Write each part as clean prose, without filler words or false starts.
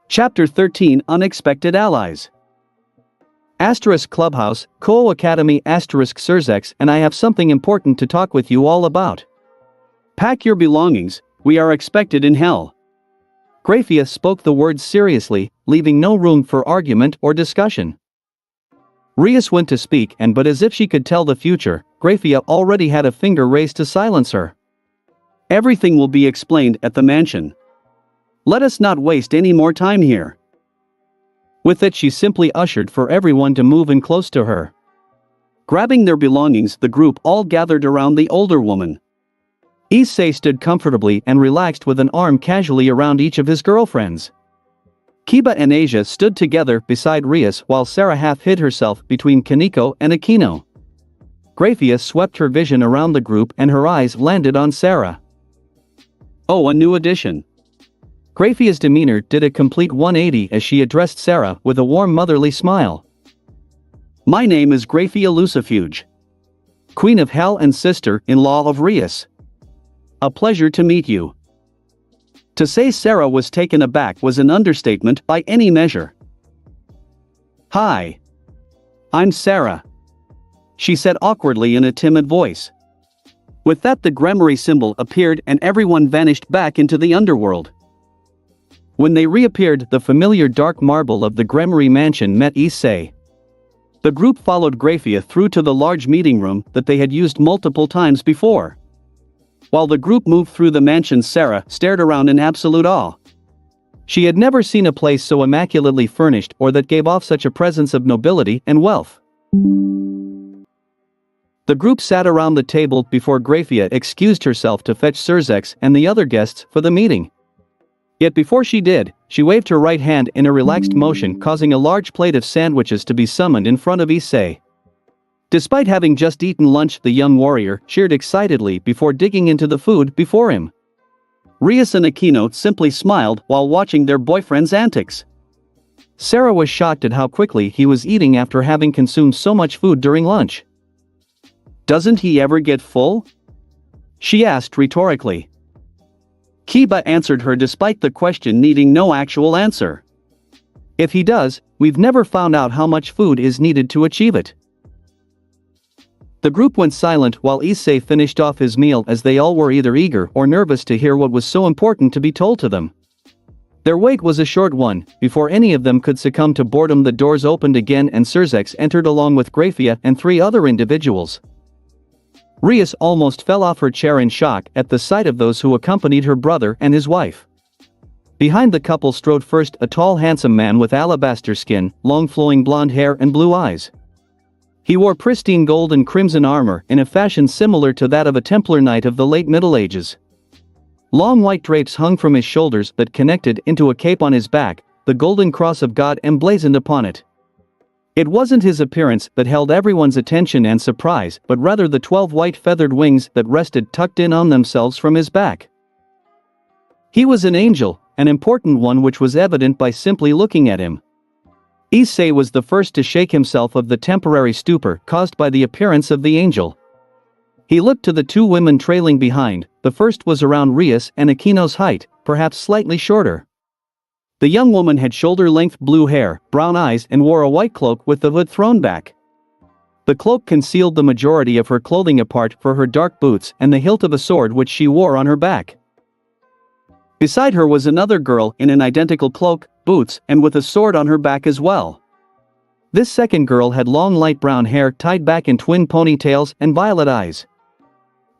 Chapter 13 Unexpected Allies. Clubhouse, Co Academy Surzex, and I have something important to talk with you all about. Pack your belongings, we are expected in hell. Graphia spoke the words seriously, leaving no room for argument or discussion. Rias went to speak, but as if she could tell the future, Graphia already had a finger raised to silence her. Everything will be explained at the mansion. Let us not waste any more time here. With it, she simply ushered for everyone to move in close to her. Grabbing their belongings, the group all gathered around the older woman. Issei stood comfortably and relaxed with an arm casually around each of his girlfriends. Kiba and Asia stood together beside Rias while Sarah half hid herself between Kaneko and Aquino. Graphia swept her vision around the group and her eyes landed on Sarah. Oh, a new addition. Graphia's demeanor did a complete 180 as she addressed Sarah with a warm motherly smile. My name is Graphia Lucifuge, Queen of Hell and sister-in-law of Rias. A pleasure to meet you. To say Sarah was taken aback was an understatement by any measure. Hi. I'm Sarah, she said awkwardly in a timid voice. With that, the Gremory symbol appeared and everyone vanished back into the underworld. When they reappeared, the familiar dark marble of the Gremory mansion met Issei. The group followed Graphia through to the large meeting room that they had used multiple times before. While the group moved through the mansion, Sarah stared around in absolute awe. She had never seen a place so immaculately furnished or that gave off such a presence of nobility and wealth. The group sat around the table before Graphia excused herself to fetch Surzex and the other guests for the meeting. Yet before she did, she waved her right hand in a relaxed motion, causing a large plate of sandwiches to be summoned in front of Issei. Despite having just eaten lunch, the young warrior cheered excitedly before digging into the food before him. Rias and Aquino simply smiled while watching their boyfriend's antics. Sarah was shocked at how quickly he was eating after having consumed so much food during lunch. Doesn't he ever get full? She asked rhetorically. Kiba answered her despite the question needing no actual answer. If he does, we've never found out how much food is needed to achieve it. The group went silent while Issei finished off his meal, as they all were either eager or nervous to hear what was so important to be told to them. Their wait was a short one. Before any of them could succumb to boredom, the doors opened again and Surzex entered along with Graphia and 3 other individuals. Rias almost fell off her chair in shock at the sight of those who accompanied her brother and his wife. Behind the couple strode first a tall handsome man with alabaster skin, long flowing blonde hair and blue eyes. He wore pristine gold and crimson armor in a fashion similar to that of a Templar knight of the late Middle Ages. Long white drapes hung from his shoulders that connected into a cape on his back, the golden cross of God emblazoned upon it. It wasn't his appearance that held everyone's attention and surprise, but rather the 12 white feathered wings that rested tucked in on themselves from his back. He was an angel, an important one, which was evident by simply looking at him. Issei was the first to shake himself of the temporary stupor caused by the appearance of the angel. He looked to the 2 women trailing behind. The first was around Rias and Aquino's height, perhaps slightly shorter. The young woman had shoulder-length blue hair, brown eyes, and wore a white cloak with the hood thrown back. The cloak concealed the majority of her clothing apart for her dark boots and the hilt of a sword which she wore on her back. Beside her was another girl in an identical cloak, boots, and with a sword on her back as well. This second girl had long light brown hair tied back in twin ponytails and violet eyes.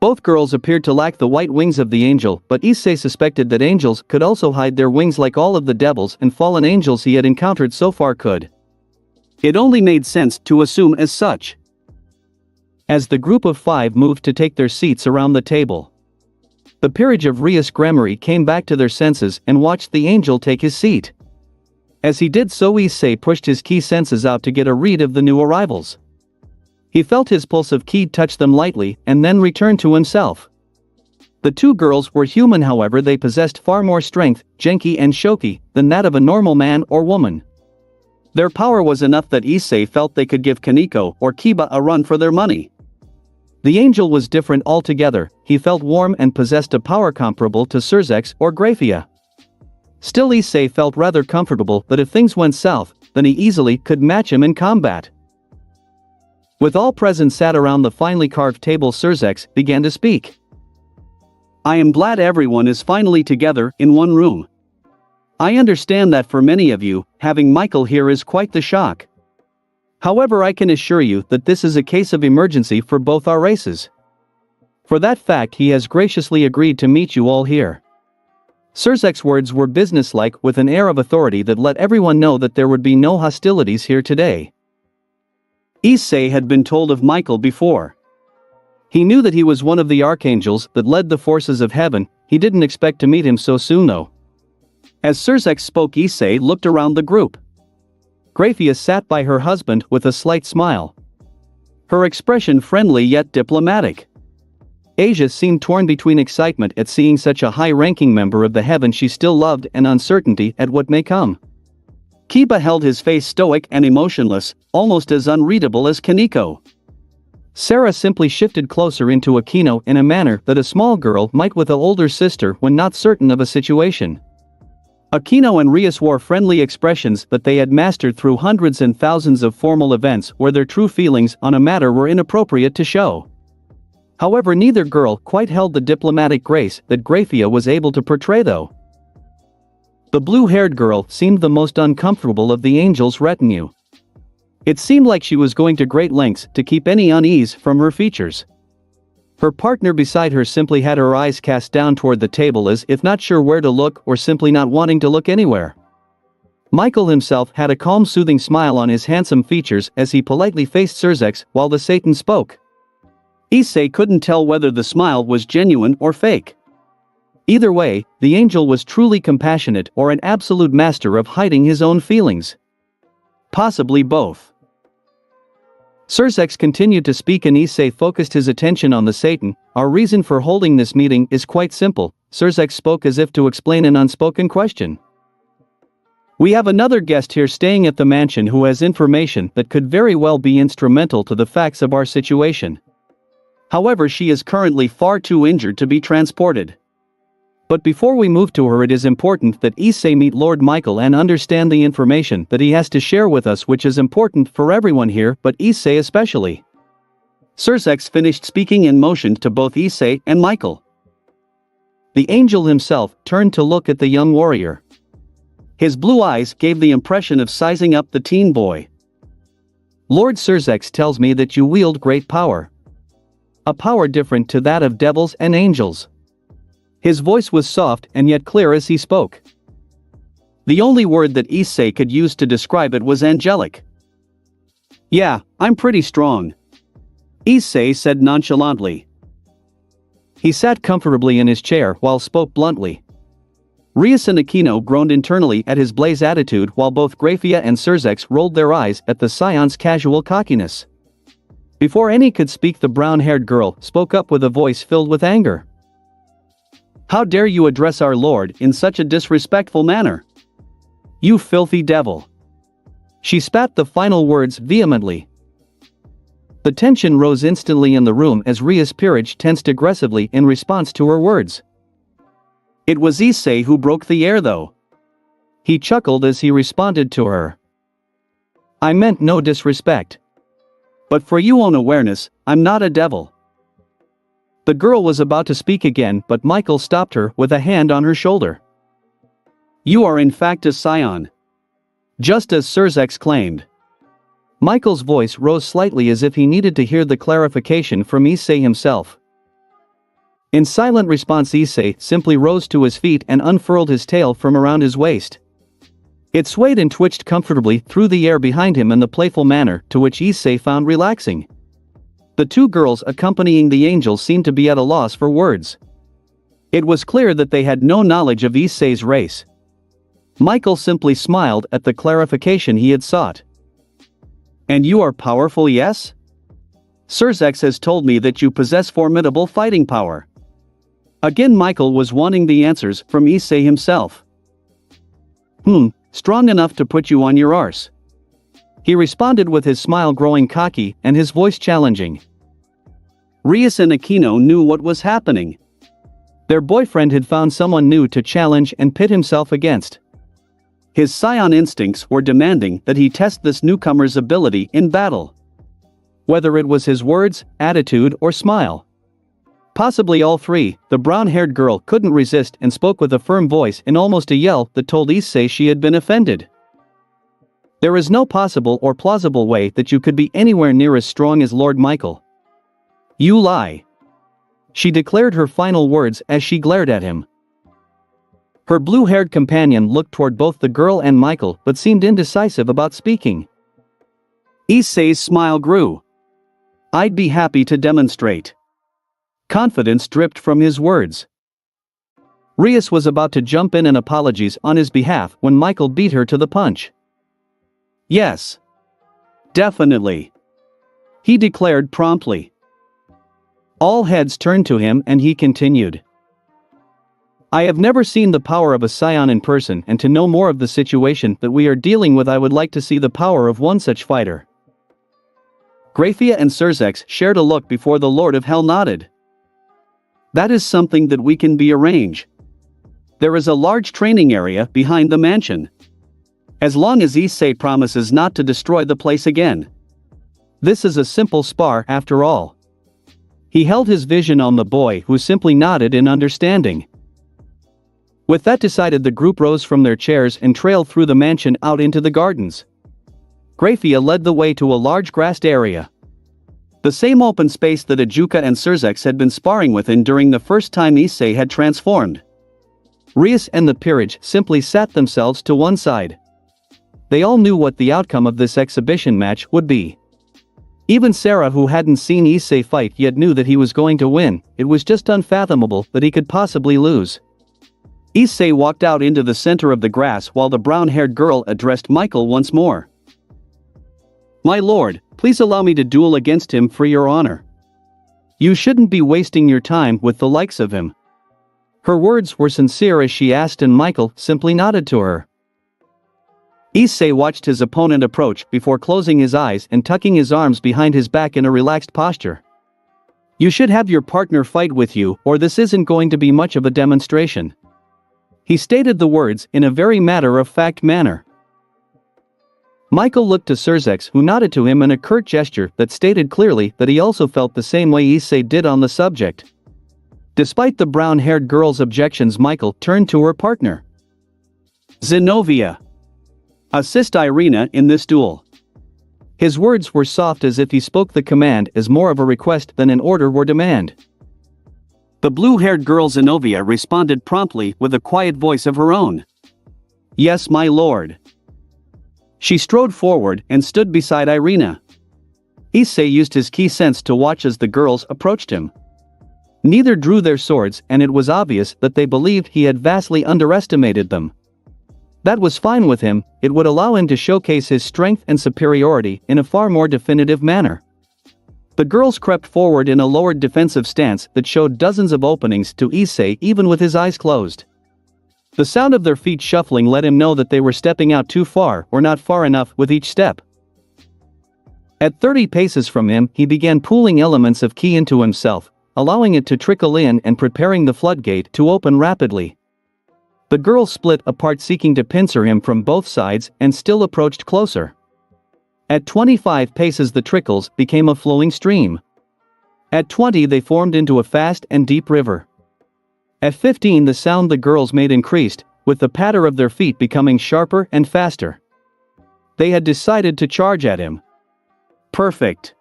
Both girls appeared to lack the white wings of the angel, but Issei suspected that angels could also hide their wings like all of the devils and fallen angels he had encountered so far could. It only made sense to assume as such. As the group of 5 moved to take their seats around the table, the peerage of Rias Gremory came back to their senses and watched the angel take his seat. As he did so, Issei pushed his key senses out to get a read of the new arrivals. He felt his pulse of ki touch them lightly and then returned to himself. The 2 girls were human, however they possessed far more strength, Genki and Shoki, than that of a normal man or woman. Their power was enough that Issei felt they could give Kaneko or Kiba a run for their money. The angel was different altogether. He felt warm and possessed a power comparable to Surzex or Graphia. Still, Issei felt rather comfortable that if things went south, then he easily could match him in combat. With all present sat around the finely carved table, Surzex began to speak. I am glad everyone is finally together in one room. I understand that for many of you, having Michael here is quite the shock. However, I can assure you that this is a case of emergency for both our races. For that fact, he has graciously agreed to meet you all here. Surzek's words were businesslike, with an air of authority that let everyone know that there would be no hostilities here today. Issei had been told of Michael before. He knew that he was one of the archangels that led the forces of heaven. He didn't expect to meet him so soon though. As Surzek spoke, Issei looked around the group. Grafia sat by her husband with a slight smile. Her expression friendly yet diplomatic. Asia seemed torn between excitement at seeing such a high-ranking member of the heaven she still loved and uncertainty at what may come. Kiba held his face stoic and emotionless, almost as unreadable as Kaneko. Sarah simply shifted closer into Akino in a manner that a small girl might with an older sister when not certain of a situation. Akino and Rias wore friendly expressions that they had mastered through hundreds and thousands of formal events where their true feelings on a matter were inappropriate to show. However, neither girl quite held the diplomatic grace that Grafia was able to portray though. The blue-haired girl seemed the most uncomfortable of the angel's retinue. It seemed like she was going to great lengths to keep any unease from her features. Her partner beside her simply had her eyes cast down toward the table as if not sure where to look or simply not wanting to look anywhere. Michael himself had a calm, soothing smile on his handsome features as he politely faced Surzex while the Satan spoke. Issei couldn't tell whether the smile was genuine or fake. Either way, the angel was truly compassionate or an absolute master of hiding his own feelings. Possibly both. Surzex continued to speak and Issei focused his attention on the Satan. Our reason for holding this meeting is quite simple. Surzex spoke as if to explain an unspoken question. We have another guest here staying at the mansion who has information that could very well be instrumental to the facts of our situation. However, she is currently far too injured to be transported. But before we move to her, it is important that Issei meet Lord Michael and understand the information that he has to share with us, which is important for everyone here, but Issei especially. Surzex finished speaking and motioned to both Issei and Michael. The angel himself turned to look at the young warrior. His blue eyes gave the impression of sizing up the teen boy. Lord Surzex tells me that you wield great power. A power different to that of devils and angels. His voice was soft and yet clear as he spoke. The only word that Issei could use to describe it was angelic. Yeah, I'm pretty strong, Issei said nonchalantly. He sat comfortably in his chair while spoke bluntly. Rias and Akino groaned internally at his blaze attitude while both Grafia and Surzex rolled their eyes at the scion's casual cockiness. Before any could speak, the brown-haired girl spoke up with a voice filled with anger. How dare you address our lord in such a disrespectful manner? You filthy devil! She spat the final words vehemently. The tension rose instantly in the room as Ria's peerage tensed aggressively in response to her words. It was Issei who broke the air though. He chuckled as he responded to her. I meant no disrespect. But for your own awareness, I'm not a devil. The girl was about to speak again, but Michael stopped her with a hand on her shoulder. You are in fact a scion. Just as Surzex claimed. Michael's voice rose slightly as if he needed to hear the clarification from Issei himself. In silent response, Issei simply rose to his feet and unfurled his tail from around his waist. It swayed and twitched comfortably through the air behind him in the playful manner to which Issei found relaxing. The two girls accompanying the angel seemed to be at a loss for words. It was clear that they had no knowledge of Issei's race. Michael simply smiled at the clarification he had sought. And you are powerful, yes? Surzex has told me that you possess formidable fighting power. Again, Michael was wanting the answers from Issei himself. Strong enough to put you on your arse. He responded with his smile growing cocky and his voice challenging. Rias and Akino knew what was happening. Their boyfriend had found someone new to challenge and pit himself against. His saiyan instincts were demanding that he test this newcomer's ability in battle. Whether it was his words, attitude, or smile. Possibly all three, the brown-haired girl couldn't resist and spoke with a firm voice in almost a yell that told issei she had been offended. There is no possible or plausible way that you could be anywhere near as strong as Lord Michael. You lie. She declared her final words as she glared at him. Her blue-haired companion looked toward both the girl and Michael but seemed indecisive about speaking. Issei's smile grew. I'd be happy to demonstrate. Confidence dripped from his words. Rias was about to jump in and apologize on his behalf when Michael beat her to the punch. Yes. Definitely. He declared promptly. All heads turned to him and he continued. I have never seen the power of a saiyan in person, and to know more of the situation that we are dealing with I would like to see the power of one such fighter. Graphia and Surzex shared a look before the Lord of Hell nodded. That is something that we can be arrange. There is a large training area behind the mansion. As long as Issei promises not to destroy the place again. This is a simple spar after all. He held his vision on the boy, who simply nodded in understanding. With that decided, the group rose from their chairs and trailed through the mansion out into the gardens. Graphia led the way to a large grassed area. The same open space that Ajuka and Surzex had been sparring within during the first time Issei had transformed. Rias and the peerage simply sat themselves to one side. They all knew what the outcome of this exhibition match would be. Even Sarah, who hadn't seen Issei fight yet, knew that he was going to win. It was just unfathomable that he could possibly lose. Issei walked out into the center of the grass while the brown-haired girl addressed Michael once more. My lord, please allow me to duel against him for your honor. You shouldn't be wasting your time with the likes of him. Her words were sincere as she asked, and Michael simply nodded to her. Issei watched his opponent approach before closing his eyes and tucking his arms behind his back in a relaxed posture. You should have your partner fight with you, or this isn't going to be much of a demonstration. He stated the words in a very matter-of-fact manner. Michael looked to Surzex, who nodded to him in a curt gesture that stated clearly that he also felt the same way Issei did on the subject. Despite the brown-haired girl's objections, Michael turned to her partner. Zenobia. Assist Irina in this duel. His words were soft, as if he spoke the command as more of a request than an order or demand. The blue-haired girl Zenobia responded promptly with a quiet voice of her own. Yes, my lord. She strode forward and stood beside Irina. Issei used his key sense to watch as the girls approached him. Neither drew their swords, and it was obvious that they believed he had vastly underestimated them. That was fine with him. It would allow him to showcase his strength and superiority in a far more definitive manner. The girls crept forward in a lowered defensive stance that showed dozens of openings to Issei even with his eyes closed. The sound of their feet shuffling let him know that they were stepping out too far or not far enough with each step. At 30 paces from him, he began pooling elements of ki into himself, allowing it to trickle in and preparing the floodgate to open rapidly. The girls split apart, seeking to pincer him from both sides, and still approached closer. At 25 paces, the trickles became a flowing stream. At 20, they formed into a fast and deep river. At 15, the sound the girls made increased, with the patter of their feet becoming sharper and faster. They had decided to charge at him. Perfect.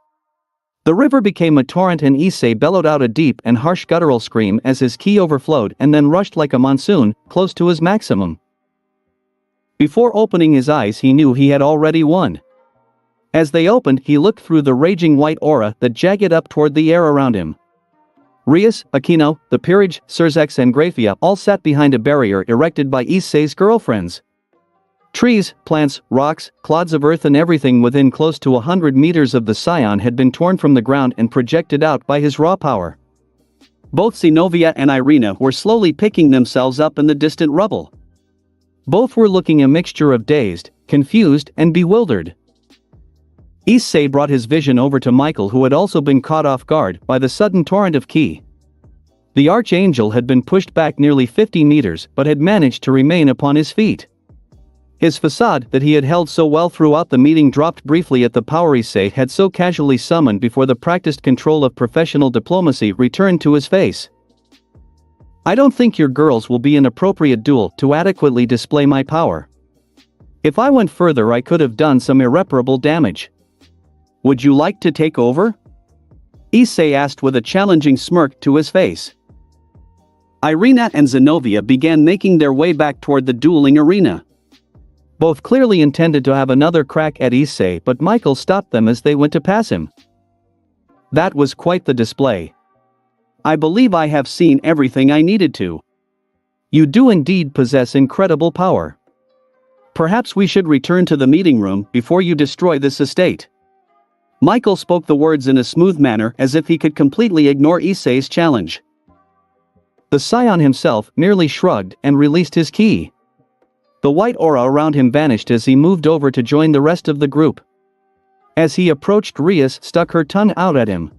The river became a torrent, and Issei bellowed out a deep and harsh guttural scream as his ki overflowed and then rushed like a monsoon, close to his maximum. Before opening his eyes, he knew he had already won. As they opened, he looked through the raging white aura that jagged up toward the air around him. Rias, Aquino, the peerage, Surzex and Graphia all sat behind a barrier erected by Issei's girlfriends. Trees, plants, rocks, clods of earth and everything within close to 100 meters of the saiyan had been torn from the ground and projected out by his raw power. Both Zenobia and Irina were slowly picking themselves up in the distant rubble. Both were looking a mixture of dazed, confused and bewildered. Issei brought his vision over to Michael, who had also been caught off guard by the sudden torrent of ki. The archangel had been pushed back nearly 50 meters but had managed to remain upon his feet. His facade that he had held so well throughout the meeting dropped briefly at the power issei had so casually summoned before the practiced control of professional diplomacy returned to his face. I don't think your girls will be an appropriate duel to adequately display my power. If I went further I could have done some irreparable damage. Would you like to take over? Issei asked with a challenging smirk to his face. Irina and Zenobia began making their way back toward the dueling arena. Both clearly intended to have another crack at Issei, but Michael stopped them as they went to pass him. That was quite the display. I believe I have seen everything I needed to. You do indeed possess incredible power. Perhaps we should return to the meeting room before you destroy this estate. Michael spoke the words in a smooth manner as if he could completely ignore Issei's challenge. The scion himself merely shrugged and released his ki. The white aura around him vanished as he moved over to join the rest of the group. As he approached, Rias stuck her tongue out at him.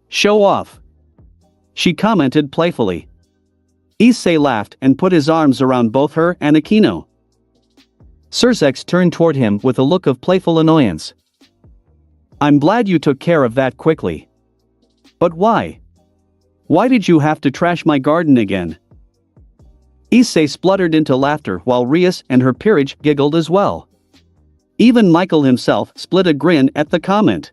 Show off, she commented playfully. Issei laughed and put his arms around both her and Aquino. Surzex turned toward him with a look of playful annoyance. I'm glad you took care of that quickly. But why? Why did you have to trash my garden again? Issei spluttered into laughter while Rias and her peerage giggled as well. Even Michael himself split a grin at the comment.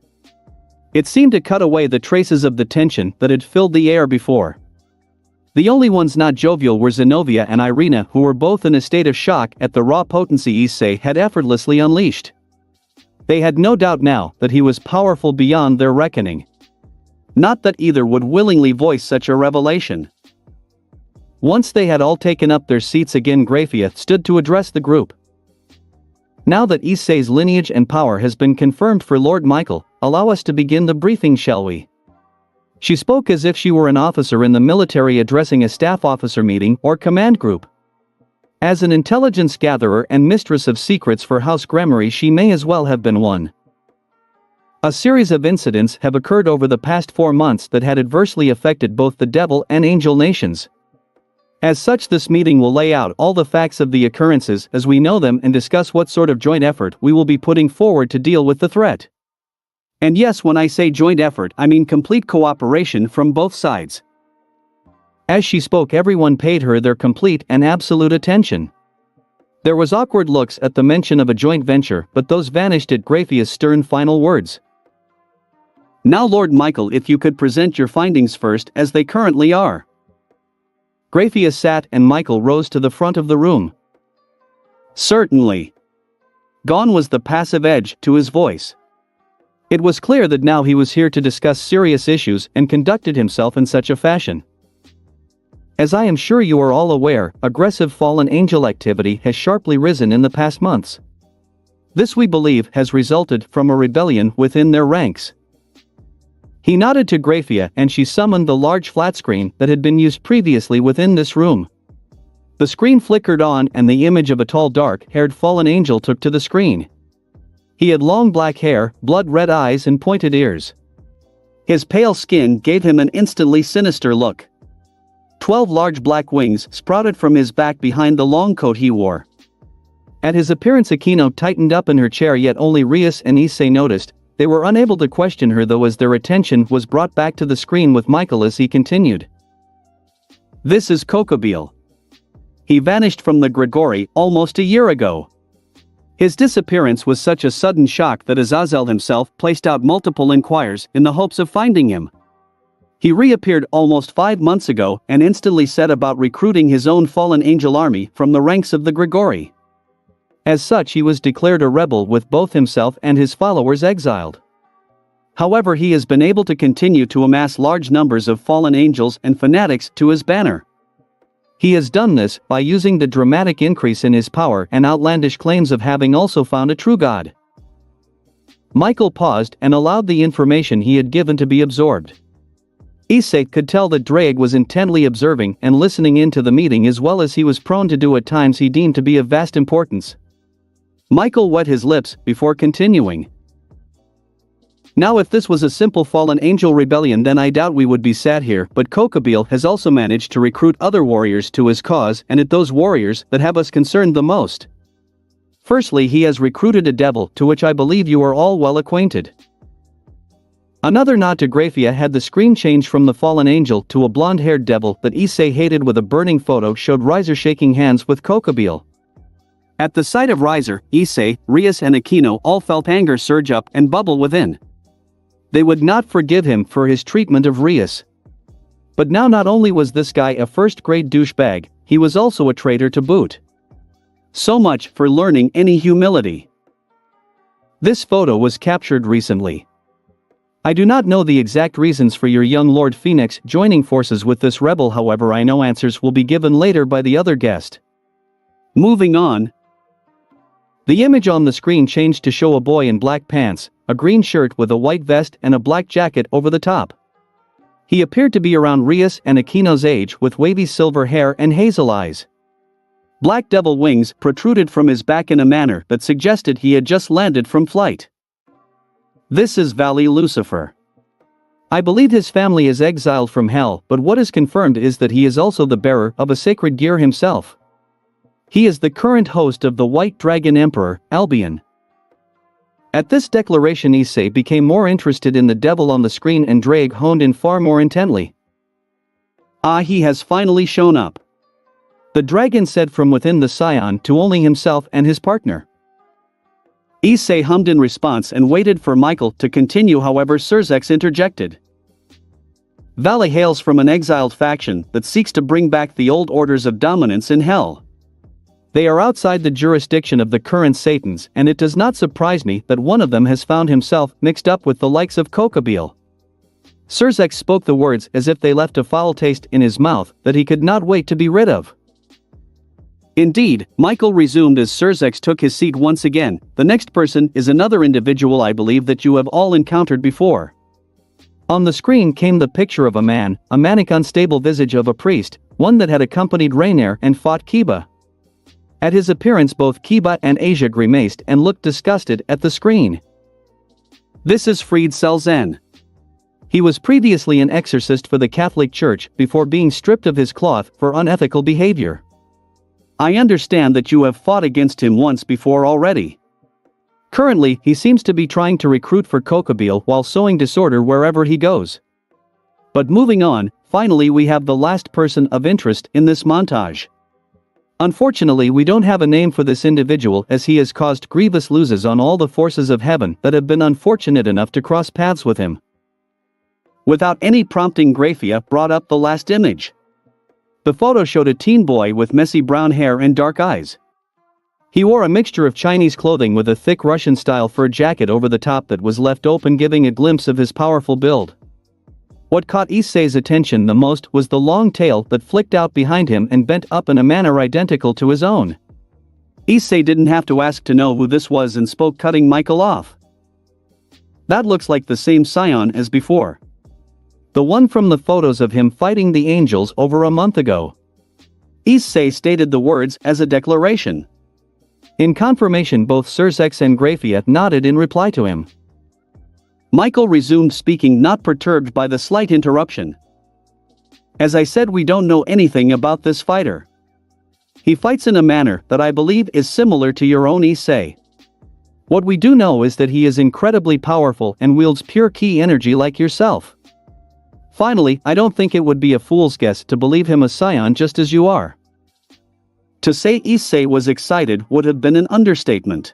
It seemed to cut away the traces of the tension that had filled the air before. The only ones not jovial were Zenobia and Irina, who were both in a state of shock at the raw potency Issei had effortlessly unleashed. They had no doubt now that he was powerful beyond their reckoning. Not that either would willingly voice such a revelation. Once they had all taken up their seats again, Grafia stood to address the group. Now that Issei's lineage and power has been confirmed for Lord Michael, allow us to begin the briefing, shall we? She spoke as if she were an officer in the military addressing a staff officer meeting or command group. As an intelligence gatherer and mistress of secrets for House Gremory, she may as well have been one. A series of incidents have occurred over the past 4 months that had adversely affected both the Devil and Angel nations. As such, this meeting will lay out all the facts of the occurrences as we know them and discuss what sort of joint effort we will be putting forward to deal with the threat. And yes, when I say joint effort, I mean complete cooperation from both sides. As she spoke, everyone paid her their complete and absolute attention. There was awkward looks at the mention of a joint venture, but those vanished at Grafia's stern final words. Now, Lord Michael, if you could present your findings first as they currently are. Grafia sat and Michael rose to the front of the room. Certainly. Gone was the passive edge to his voice. It was clear that now he was here to discuss serious issues and conducted himself in such a fashion. As I am sure you are all aware, aggressive fallen angel activity has sharply risen in the past months. This, we believe, has resulted from a rebellion within their ranks. He nodded to Grafia and she summoned the large flat screen that had been used previously within this room. The screen flickered on and the image of a tall dark-haired fallen angel took to the screen. He had long black hair, blood-red eyes and pointed ears. His pale skin gave him an instantly sinister look. 12 large black wings sprouted from his back behind the long coat he wore. At his appearance, Aquino tightened up in her chair, yet only Rias and Issei noticed. They were unable to question her though, as their attention was brought back to the screen with Michael as he continued. This is Kokobile. He vanished from the Gregory almost a year ago. His disappearance was such a sudden shock that Azazel himself placed out multiple inquiries in the hopes of finding him. He reappeared almost 5 months ago and instantly set about recruiting his own fallen angel army from the ranks of the Gregory. As such, he was declared a rebel with both himself and his followers exiled. However, he has been able to continue to amass large numbers of fallen angels and fanatics to his banner. He has done this by using the dramatic increase in his power and outlandish claims of having also found a true god. Michael paused and allowed the information he had given to be absorbed. Issei could tell that Drake was intently observing and listening into the meeting, as well as he was prone to do at times he deemed to be of vast importance. Michael wet his lips before continuing. Now if this was a simple fallen angel rebellion, then I doubt we would be sat here, but Kokabeel has also managed to recruit other warriors to his cause, and it's those warriors that have us concerned the most. Firstly, he has recruited a devil, to which I believe you are all well acquainted. Another nod to Graphia had the screen change from the fallen angel to a blonde-haired devil that Issei hated with a burning photo showed Riser shaking hands with Kokabeel. At the sight of Riser, Issei, Rias and Aquino all felt anger surge up and bubble within. They would not forgive him for his treatment of Rias. But now not only was this guy a first-grade douchebag, he was also a traitor to boot. So much for learning any humility. This photo was captured recently. I do not know the exact reasons for your young Lord Phoenix joining forces with this rebel, however I know answers will be given later by the other guest. Moving on. The image on the screen changed to show a boy in black pants, a green shirt with a white vest and a black jacket over the top. He appeared to be around Rias and Aquino's age with wavy silver hair and hazel eyes. Black devil wings protruded from his back in a manner that suggested he had just landed from flight. This is Valley Lucifer. I believe his family is exiled from hell, but what is confirmed is that he is also the bearer of a sacred gear himself. He is the current host of the White Dragon Emperor, Albion. At this declaration, Issei became more interested in the devil on the screen and Drake honed in far more intently. Ah, he has finally shown up. The dragon said from within the saiyan to only himself and his partner. Issei hummed in response and waited for Michael to continue, however Surzex interjected. Valley hails from an exiled faction that seeks to bring back the old orders of dominance in hell. They are outside the jurisdiction of the current Satans, and it does not surprise me that one of them has found himself mixed up with the likes of Kokabeel. Surzex spoke the words as if they left a foul taste in his mouth that he could not wait to be rid of. Indeed, Michael resumed as Surzex took his seat once again. The next person is another individual I believe that you have all encountered before. On the screen came the picture of a man, a manic unstable visage of a priest, one that had accompanied Rainier and fought Kiba. At his appearance both Kiba and Asia grimaced and looked disgusted at the screen. This is Fried Selzen. He was previously an exorcist for the Catholic Church before being stripped of his cloth for unethical behavior. I understand that you have fought against him once before already. Currently, he seems to be trying to recruit for Kokabeel while sowing disorder wherever he goes. But moving on, finally we have the last person of interest in this montage. Unfortunately, we don't have a name for this individual as he has caused grievous losses on all the forces of heaven that have been unfortunate enough to cross paths with him. Without any prompting, Graphia brought up the last image. The photo showed a teen boy with messy brown hair and dark eyes. He wore a mixture of Chinese clothing with a thick Russian-style fur jacket over the top that was left open, giving a glimpse of his powerful build. What caught Issei's attention the most was the long tail that flicked out behind him and bent up in a manner identical to his own. Issei didn't have to ask to know who this was and spoke, cutting Michael off. That looks like the same scion as before. The one from the photos of him fighting the angels over a month ago. Issei stated the words as a declaration. In confirmation, both Surzex and Graphia nodded in reply to him. Michael resumed speaking, not perturbed by the slight interruption. As I said, we don't know anything about this fighter. He fights in a manner that I believe is similar to your own Issei. What we do know is that he is incredibly powerful and wields pure ki energy like yourself. Finally, I don't think it would be a fool's guess to believe him a scion just as you are. To say Issei was excited would have been an understatement.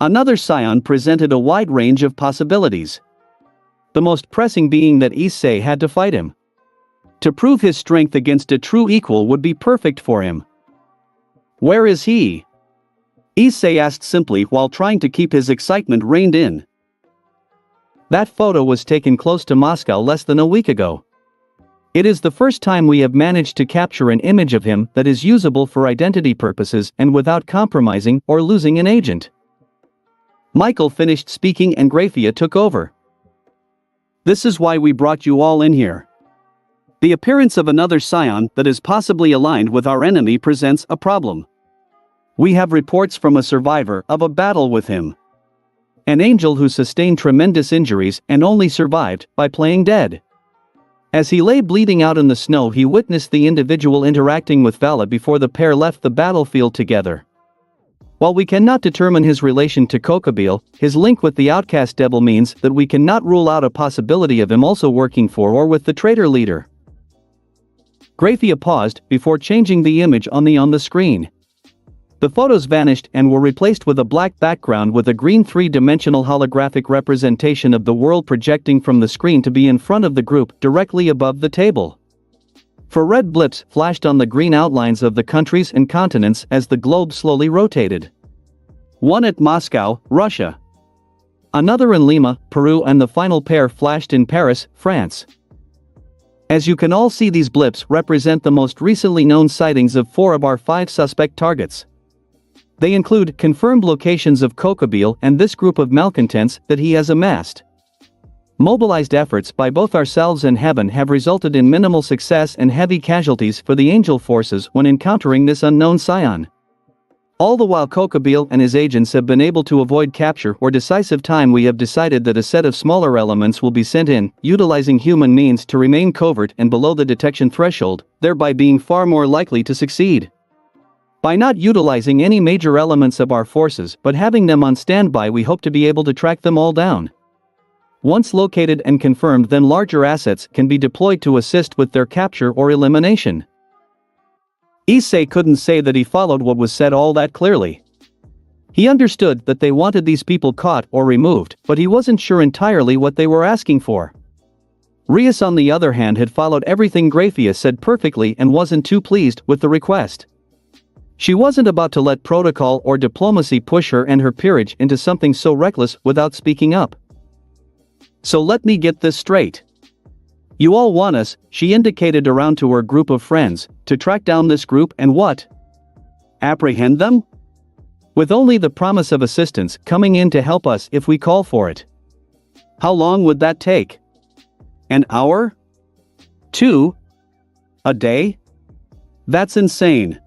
Another scion presented a wide range of possibilities. The most pressing being that Issei had to fight him. To prove his strength against a true equal would be perfect for him. Where is he? Issei asked simply while trying to keep his excitement reined in. That photo was taken close to Moscow less than a week ago. It is the first time we have managed to capture an image of him that is usable for identity purposes and without compromising or losing an agent. Michael finished speaking and Graphia took over. This is why we brought you all in here. The appearance of another scion that is possibly aligned with our enemy presents a problem. We have reports from a survivor of a battle with him. an angel who sustained tremendous injuries and only survived by playing dead. As he lay bleeding out in the snow, he witnessed the individual interacting with Vala before the pair left the battlefield together. While we cannot determine his relation to Kokobile, his link with the outcast devil means that we cannot rule out a possibility of him also working for or with the traitor leader. Graphia paused before changing the image on the screen. The photos vanished and were replaced with a black background with a green three-dimensional holographic representation of the world projecting from the screen to be in front of the group directly above the table. Four red blips flashed on the green outlines of the countries and continents as the globe slowly rotated. One at Moscow, Russia. Another in Lima, Peru, and the final pair flashed in Paris, France. As you can all see, these blips represent the most recently known sightings of 4 of our 5 suspect targets. They include confirmed locations of Kokobile and this group of malcontents that he has amassed. Mobilized efforts by both ourselves and Heaven have resulted in minimal success and heavy casualties for the angel forces when encountering this unknown scion. All the while Kokobile and his agents have been able to avoid capture or decisive time, we have decided that a set of smaller elements will be sent in, utilizing human means to remain covert and below the detection threshold, thereby being far more likely to succeed. By not utilizing any major elements of our forces but having them on standby, we hope to be able to track them all down. Once located and confirmed, then larger assets can be deployed to assist with their capture or elimination. Issei couldn't say that he followed what was said all that clearly. He understood that they wanted these people caught or removed, but he wasn't sure entirely what they were asking for. Rias, on the other hand, had followed everything Graphia said perfectly and wasn't too pleased with the request. She wasn't about to let protocol or diplomacy push her and her peerage into something so reckless without speaking up. So let me get this straight. You all want us, she indicated around to her group of friends, to track down this group and what? Apprehend them? With only the promise of assistance coming in to help us if we call for it. How long would that take? An hour? 2? A day? That's insane.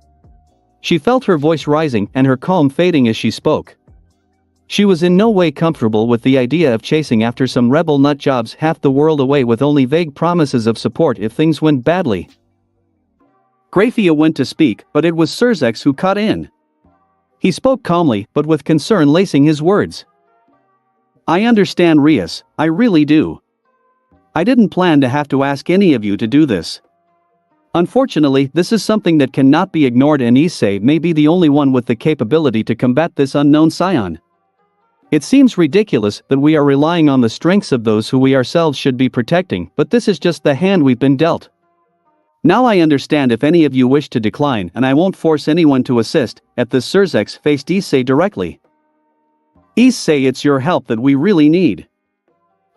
She felt her voice rising and her calm fading as she spoke. She was in no way comfortable with the idea of chasing after some rebel nutjobs half the world away with only vague promises of support if things went badly. Graphia went to speak, but it was Surzex who cut in. He spoke calmly but with concern lacing his words. I understand, Rias, I really do. I didn't plan to have to ask any of you to do this. Unfortunately, this is something that cannot be ignored, and Issei may be the only one with the capability to combat this unknown scion. It seems ridiculous that we are relying on the strengths of those who we ourselves should be protecting, but this is just the hand we've been dealt. Now I understand if any of you wish to decline, and I won't force anyone to assist. At this, Surzex faced Issei directly. Issei, it's your help that we really need.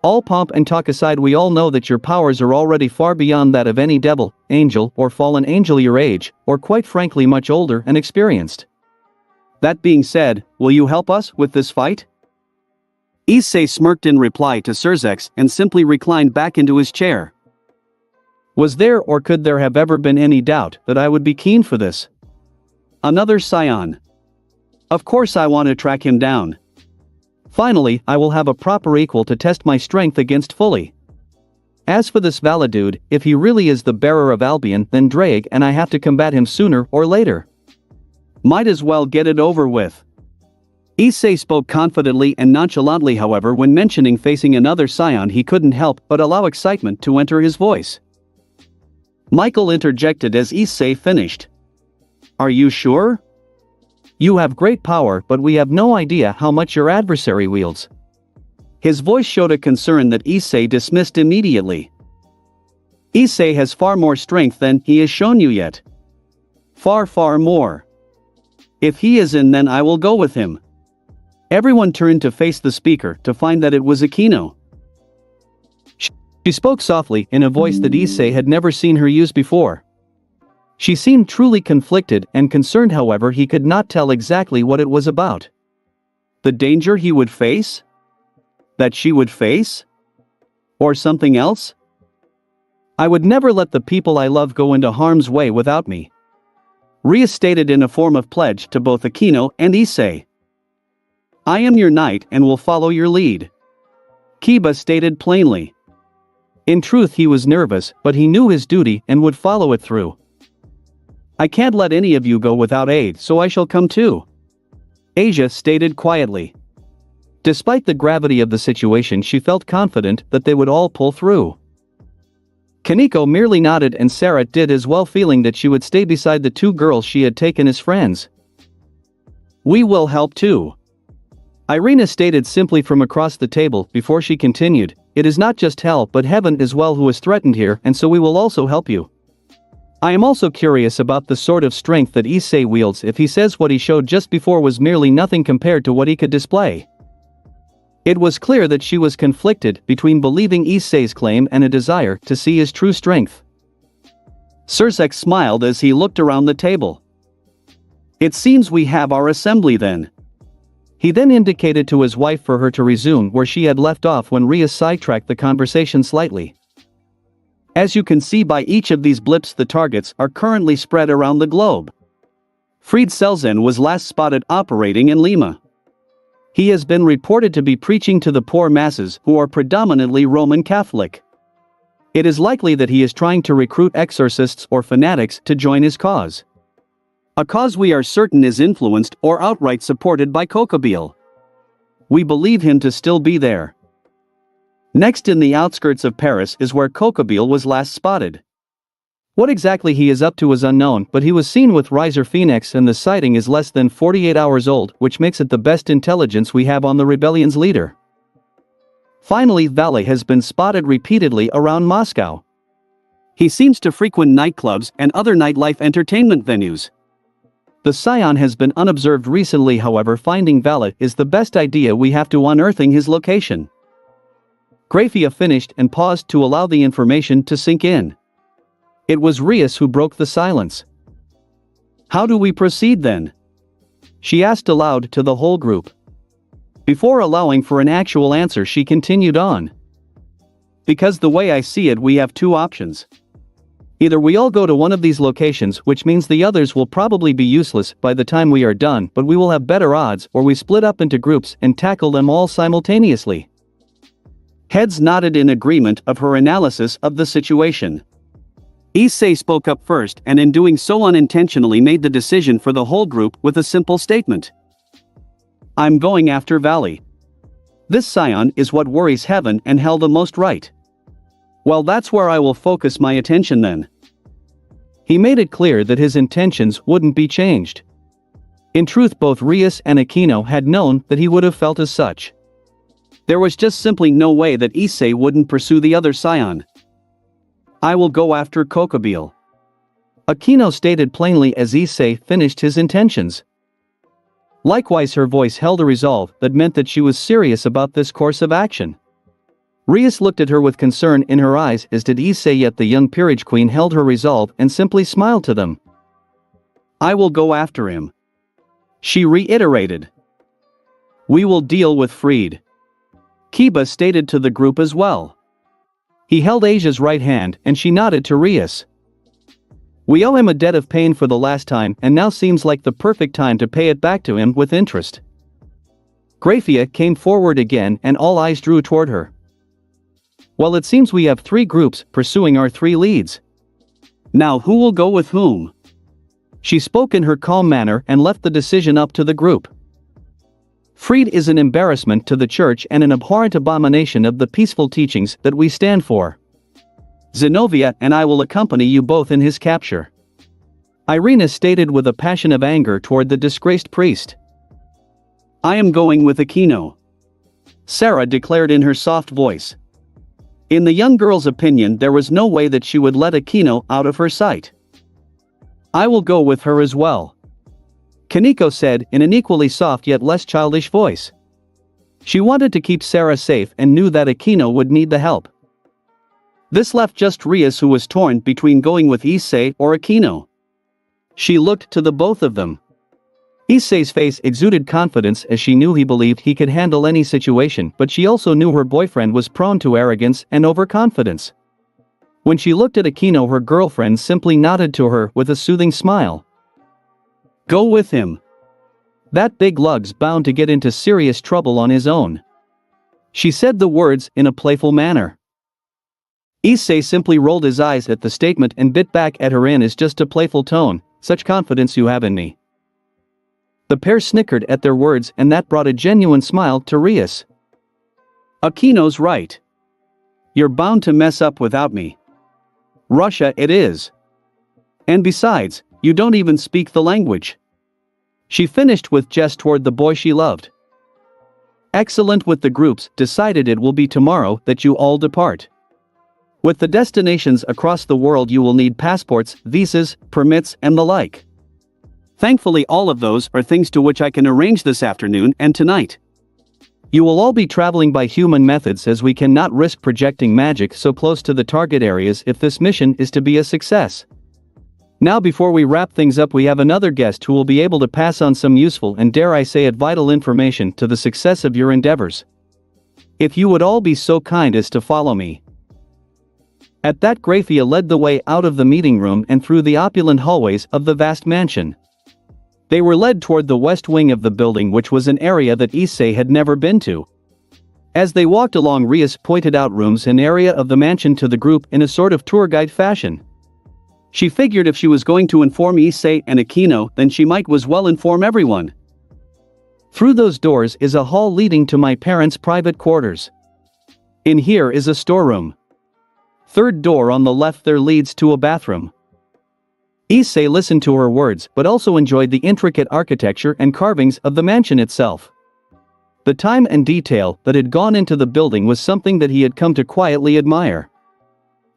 All pomp and talk aside, we all know that your powers are already far beyond that of any devil, angel, or fallen angel your age, or quite frankly much older and experienced. That being said, will you help us with this fight? Issei smirked in reply to Surzex and simply reclined back into his chair. Was there or could there have ever been any doubt that I would be keen for this? Another scion. Of course I want to track him down. Finally, I will have a proper equal to test my strength against fully. As for this Vala dude, if he really is the bearer of Albion, then Drake and I have to combat him sooner or later. Might as well get it over with. Issei spoke confidently and nonchalantly, however, when mentioning facing another scion he couldn't help but allow excitement to enter his voice. Michael interjected as Issei finished. Are you sure? You have great power, but we have no idea how much your adversary wields. His voice showed a concern that Issei dismissed immediately. Issei has far more strength than he has shown you yet. Far, far more. If he is in, then I will go with him. Everyone turned to face the speaker to find that it was Aquino. She spoke softly in a voice that Issei had never seen her use before. She seemed truly conflicted and concerned, however he could not tell exactly what it was about. The danger he would face? That she would face? Or something else? I would never let the people I love go into harm's way without me. Ria stated in a form of pledge to both Aquino and Issei. I am your knight and will follow your lead, Kiba stated plainly. In truth, he was nervous, but he knew his duty and would follow it through. I can't let any of you go without aid, so I shall come too, Asia stated quietly. Despite the gravity of the situation, she felt confident that they would all pull through. Kaneko merely nodded and Sarah did as well, feeling that she would stay beside the two girls she had taken as friends. We will help too, Irina stated simply from across the table before she continued, it is not just hell but heaven as well who is threatened here, and so we will also help you. I am also curious about the sort of strength that Issei wields if he says what he showed just before was merely nothing compared to what he could display. It was clear that she was conflicted between believing Issei's claim and a desire to see his true strength. Sursek smiled as he looked around the table. It seems we have our assembly then. He then indicated to his wife for her to resume where she had left off when Rhea sidetracked the conversation slightly. As you can see by each of these blips, the targets are currently spread around the globe. Fried Selzen was last spotted operating in Lima. He has been reported to be preaching to the poor masses who are predominantly Roman Catholic. It is likely that he is trying to recruit exorcists or fanatics to join his cause. A cause we are certain is influenced or outright supported by Kokobile. We believe him to still be there. Next, in the outskirts of Paris is where Kokobile was last spotted. What exactly he is up to is unknown, but he was seen with Riser Phoenix and the sighting is less than 48 hours old, which makes it the best intelligence we have on the rebellion's leader. Finally, Valet has been spotted repeatedly around Moscow. He seems to frequent nightclubs and other nightlife entertainment venues. The scion has been unobserved recently, however finding Valet is the best idea we have to unearthing his location. Grafia finished and paused to allow the information to sink in. It was Rias who broke the silence. How do we proceed then? She asked aloud to the whole group. Before allowing for an actual answer, she continued on. Because the way I see it, we have two options. Either we all go to one of these locations, which means the others will probably be useless by the time we are done, but we will have better odds, or we split up into groups and tackle them all simultaneously. Heads nodded in agreement of her analysis of the situation. Issei spoke up first and in doing so unintentionally made the decision for the whole group with a simple statement. I'm going after Valley. This scion is what worries heaven and hell the most, right? Well, that's where I will focus my attention then. He made it clear that his intentions wouldn't be changed. In truth, both Rias and Aquino had known that he would have felt as such. There was just simply no way that Issei wouldn't pursue the other scion. I will go after Kokobile, Aquino stated plainly as Issei finished his intentions. Likewise, her voice held a resolve that meant that she was serious about this course of action. Rias looked at her with concern in her eyes, as did Issei, yet the young peerage queen held her resolve and simply smiled to them. I will go after him, she reiterated. We will deal with Fried, Kiba stated to the group as well. He held Asia's right hand and she nodded to Rias. We owe him a debt of pain for the last time, and now seems like the perfect time to pay it back to him with interest. Grafia came forward again and all eyes drew toward her. Well, it seems we have three groups pursuing our three leads. Now who will go with whom? She spoke in her calm manner and left the decision up to the group. Fried is an embarrassment to the church and an abhorrent abomination of the peaceful teachings that we stand for. Zenobia and I will accompany you both in his capture, Irina stated with a passion of anger toward the disgraced priest. I am going with Aquino, Sarah declared in her soft voice. In the young girl's opinion, there was no way that she would let Aquino out of her sight. I will go with her as well, Kaneko said in an equally soft yet less childish voice. She wanted to keep Sarah safe and knew that Aquino would need the help. This left just Rias, who was torn between going with Issei or Aquino. She looked to the both of them. Issei's face exuded confidence as she knew he believed he could handle any situation, but she also knew her boyfriend was prone to arrogance and overconfidence. When she looked at Aquino, her girlfriend simply nodded to her with a soothing smile. Go with him, That big lug's bound to get into serious trouble on his own. She said the words in a playful manner. Issei simply rolled his eyes at the statement and bit back at her in just a playful tone, "Such confidence you have in me." The pair snickered at their words, and that brought a genuine smile to Rias. "Akino's right. You're bound to mess up without me. Russia it is. And besides, you don't even speak the language." She finished with jest toward the boy she loved. "Excellent. With the groups decided, it will be tomorrow that you all depart. With the destinations across the world you will need passports, visas, permits, and the like. Thankfully all of those are things to which I can arrange this afternoon and tonight. You will all be traveling by human methods, as we cannot risk projecting magic so close to the target areas if this mission is to be a success. Now before we wrap things up, we have another guest who will be able to pass on some useful and, dare I say it, vital information to the success of your endeavors. If you would all be so kind as to follow me." At that, Graphia led the way out of the meeting room and through the opulent hallways of the vast mansion. They were led toward the west wing of the building, which was an area that Issei had never been to. As they walked along, Rias pointed out rooms and area of the mansion to the group in a sort of tour guide fashion. She figured if she was going to inform Issei and Akino, then she might as well inform everyone. "Through those doors is a hall leading to my parents' private quarters. In here is a storeroom. Third door on the left there leads to a bathroom." Issei listened to her words but also enjoyed the intricate architecture and carvings of the mansion itself. The time and detail that had gone into the building was something that he had come to quietly admire.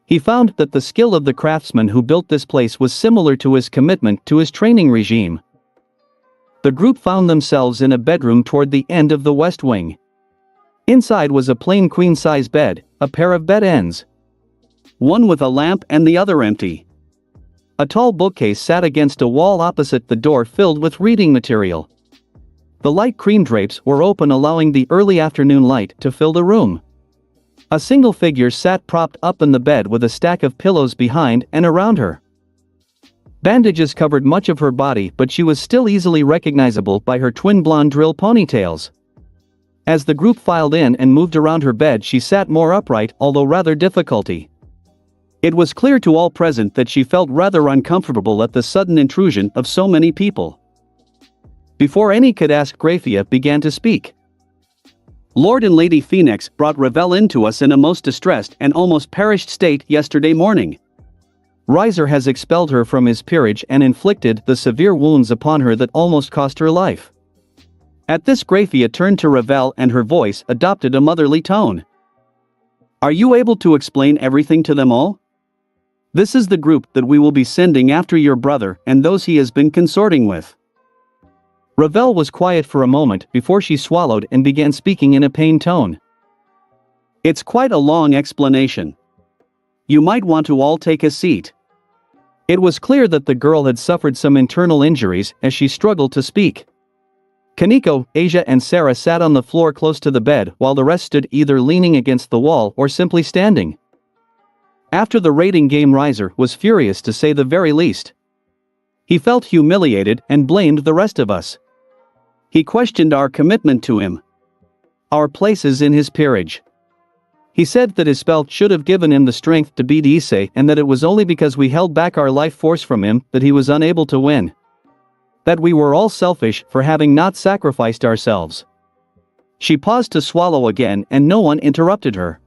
He found that the skill of the craftsman who built this place was similar to his commitment to his training regime. The group found themselves in a bedroom toward the end of the west wing. Inside was a plain queen-size bed, a pair of bed ends, one with a lamp and the other empty. A tall bookcase sat against a wall opposite the door, filled with reading material. The light cream drapes were open, allowing the early afternoon light to fill the room. A single figure sat propped up in the bed with a stack of pillows behind and around her. Bandages covered much of her body, but she was still easily recognizable by her twin blonde drill ponytails. As the group filed in and moved around her bed, she sat more upright, although rather difficulty. It was clear to all present that she felt rather uncomfortable at the sudden intrusion of so many people. Before any could ask, Graphia began to speak. "Lord and Lady Phoenix brought Ravel into us in a most distressed and almost perished state yesterday morning. Riser has expelled her from his peerage and inflicted the severe wounds upon her that almost cost her life." At this, Graphia turned to Ravel and her voice adopted a motherly tone. "Are you able to explain everything to them all? This is the group that we will be sending after your brother and those he has been consorting with." Ravel was quiet for a moment before she swallowed and began speaking in a pained tone. "It's quite a long explanation. You might want to all take a seat." It was clear that the girl had suffered some internal injuries as she struggled to speak. Kaneko, Asia and Sarah sat on the floor close to the bed, while the rest stood either leaning against the wall or simply standing. After the raiding game, Riser was furious, to say the very least. He felt humiliated and blamed the rest of us. He questioned our commitment to him, our places in his peerage. He said that his spell should have given him the strength to beat Issei, and that it was only because we held back our life force from him that he was unable to win. That we were all selfish for having not sacrificed ourselves. She paused to swallow again, and no one interrupted her.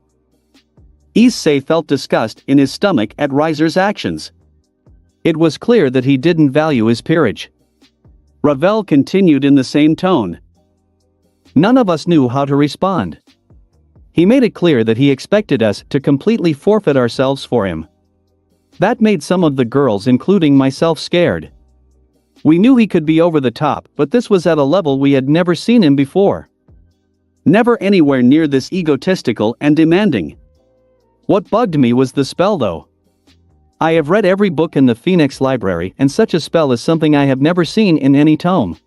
Issei felt disgust in his stomach at Riser's actions. It was clear that he didn't value his peerage. Ravel continued in the same tone. None of us knew how to respond. He made it clear that he expected us to completely forfeit ourselves for him. That made some of the girls, including myself, scared. We knew he could be over the top, but this was at a level we had never seen him before. Never anywhere near this egotistical and demanding. What bugged me was the spell, though. I have read every book in the Phoenix Library, and such a spell is something I have never seen in any tome.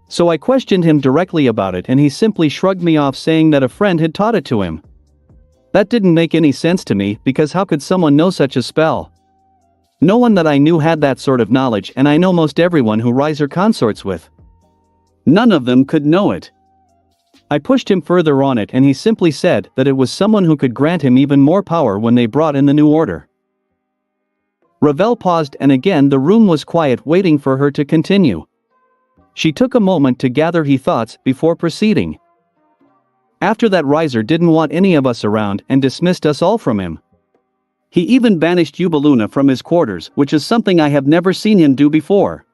So I questioned him directly about it, and he simply shrugged me off, saying that a friend had taught it to him. That didn't make any sense to me, because how could someone know such a spell? No one that I knew had that sort of knowledge, and I know most everyone who Riser consorts with. None of them could know it. I pushed him further on it and he simply said that it was someone who could grant him even more power when they brought in the new order. Ravel paused and again the room was quiet, waiting for her to continue. She took a moment to gather her thoughts before proceeding. After that, Riser didn't want any of us around and dismissed us all from him. He even banished Ubaluna from his quarters, which is something I have never seen him do before.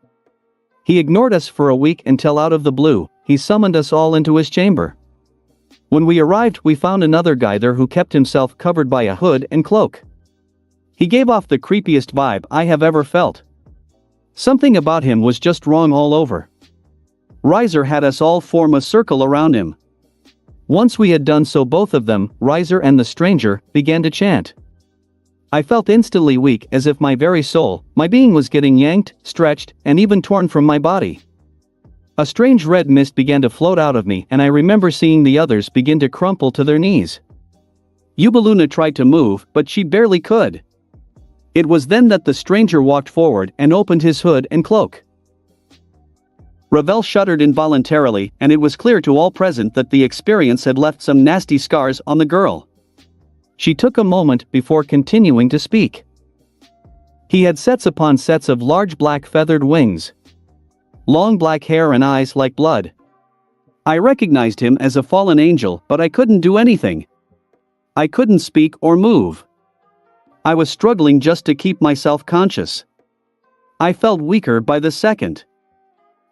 He ignored us for a week until out of the blue, he summoned us all into his chamber. When we arrived, we found another guy there who kept himself covered by a hood and cloak. He gave off the creepiest vibe I have ever felt. Something about him was just wrong all over. Riser had us all form a circle around him. Once we had done so, both of them, Riser and the stranger, began to chant. I felt instantly weak, as if my very soul, my being, was getting yanked, stretched, and even torn from my body. A strange red mist began to float out of me and I remember seeing the others begin to crumple to their knees. Ubaluna tried to move, but she barely could. It was then that the stranger walked forward and opened his hood and cloak. Ravel shuddered involuntarily, and it was clear to all present that the experience had left some nasty scars on the girl. She took a moment before continuing to speak. He had sets upon sets of large black feathered wings, long black hair and eyes like blood. I recognized him as a fallen angel, but I couldn't do anything. I couldn't speak or move. I was struggling just to keep myself conscious. I felt weaker by the second.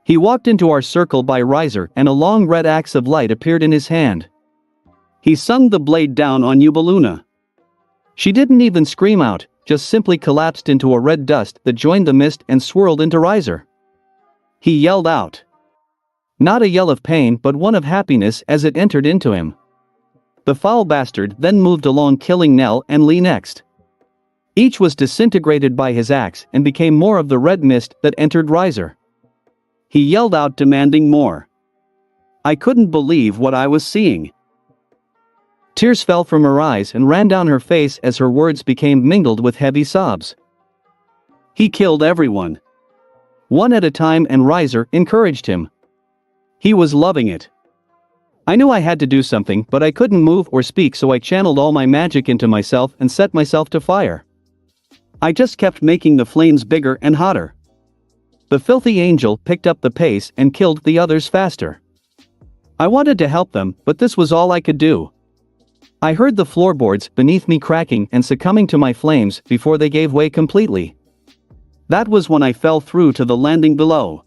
He walked into our circle by Riser and a long red axe of light appeared in his hand. He swung the blade down on Ubaluna. She didn't even scream out, just simply collapsed into a red dust that joined the mist and swirled into Riser. He yelled out. Not a yell of pain but one of happiness as it entered into him. The foul bastard then moved along, killing Nell and Lee next. Each was disintegrated by his axe and became more of the red mist that entered Riser. He yelled out, demanding more. I couldn't believe what I was seeing. Tears fell from her eyes and ran down her face as her words became mingled with heavy sobs. He killed everyone, one at a time, and Riser encouraged him. He was loving it. I knew I had to do something, but I couldn't move or speak, so I channeled all my magic into myself and set myself to fire. I just kept making the flames bigger and hotter. The filthy angel picked up the pace and killed the others faster. I wanted to help them, but this was all I could do. I heard the floorboards beneath me cracking and succumbing to my flames before they gave way completely. That was when I fell through to the landing below.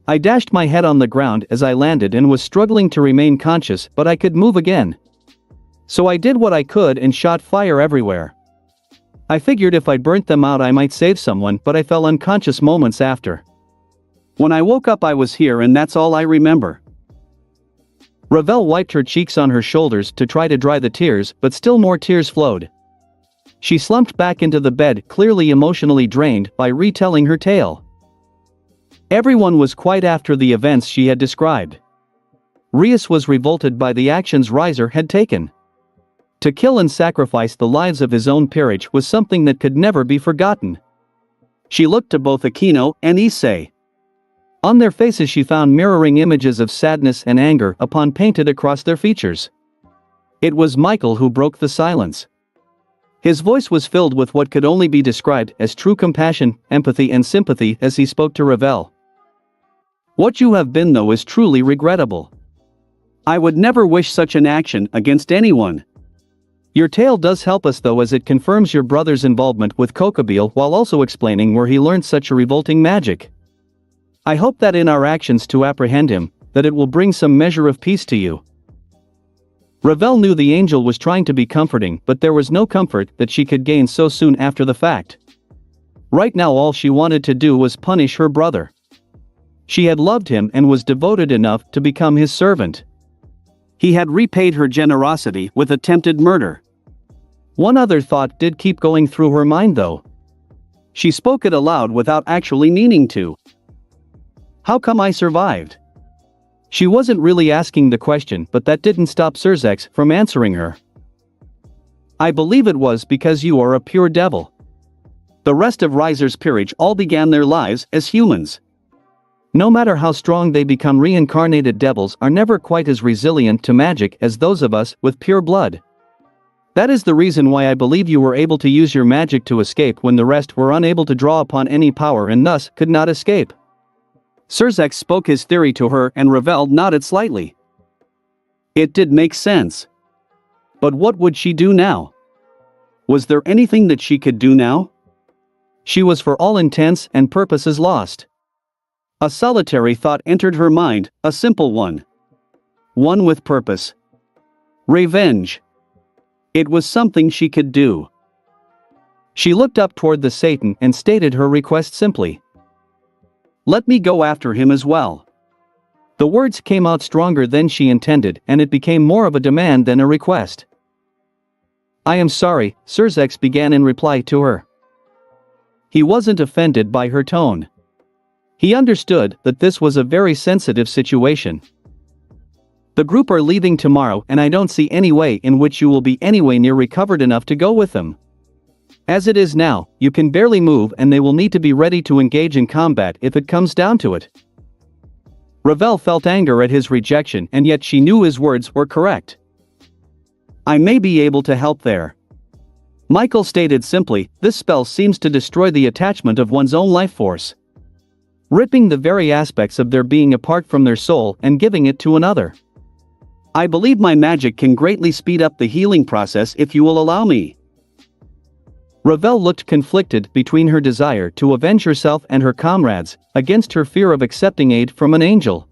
I dashed my head on the ground as I landed and was struggling to remain conscious, but I could move again. So I did what I could and shot fire everywhere. I figured if I burnt them out I might save someone, but I fell unconscious moments after. When I woke up I was here and that's all I remember. Ravel wiped her cheeks on her shoulders to try to dry the tears, but still more tears flowed. She slumped back into the bed, clearly emotionally drained by retelling her tale. Everyone was quiet after the events she had described. Rias was revolted by the actions Riser had taken. To kill and sacrifice the lives of his own peerage was something that could never be forgotten. She looked to both Aquino and Issei. On their faces she found mirroring images of sadness and anger upon painted across their features. It was Michael who broke the silence. His voice was filled with what could only be described as true compassion, empathy and sympathy as he spoke to Ravel. What you have been though is truly regrettable. I would never wish such an action against anyone. Your tale does help us though, as it confirms your brother's involvement with Kokobile while also explaining where he learned such a revolting magic. I hope that in our actions to apprehend him, that it will bring some measure of peace to you. Ravel knew the angel was trying to be comforting, but there was no comfort that she could gain so soon after the fact. Right now all she wanted to do was punish her brother. She had loved him and was devoted enough to become his servant. He had repaid her generosity with attempted murder. One other thought did keep going through her mind though. She spoke it aloud without actually meaning to. How come I survived? She wasn't really asking the question, but that didn't stop Surzex from answering her. I believe it was because you are a pure devil. The rest of Riser's peerage all began their lives as humans. No matter how strong they become, reincarnated devils are never quite as resilient to magic as those of us with pure blood. That is the reason why I believe you were able to use your magic to escape when the rest were unable to draw upon any power and thus could not escape. Surzex spoke his theory to her and Ravel nodded slightly. It did make sense. But what would she do now? Was there anything that she could do now? She was for all intents and purposes lost. A solitary thought entered her mind, a simple one. One with purpose. Revenge. It was something she could do. She looked up toward the Satan and stated her request simply. Let me go after him as well. The words came out stronger than she intended, and it became more of a demand than a request. I am sorry, Surzex began in reply to her. He wasn't offended by her tone. He understood that this was a very sensitive situation. The group are leaving tomorrow and I don't see any way in which you will be anyway near recovered enough to go with them. As it is now, you can barely move and they will need to be ready to engage in combat if it comes down to it. Ravel felt anger at his rejection and yet she knew his words were correct. I may be able to help there. Michael stated simply, this spell seems to destroy the attachment of one's own life force, ripping the very aspects of their being apart from their soul and giving it to another. I believe my magic can greatly speed up the healing process if you will allow me. Ravel looked conflicted between her desire to avenge herself and her comrades against her fear of accepting aid from an angel.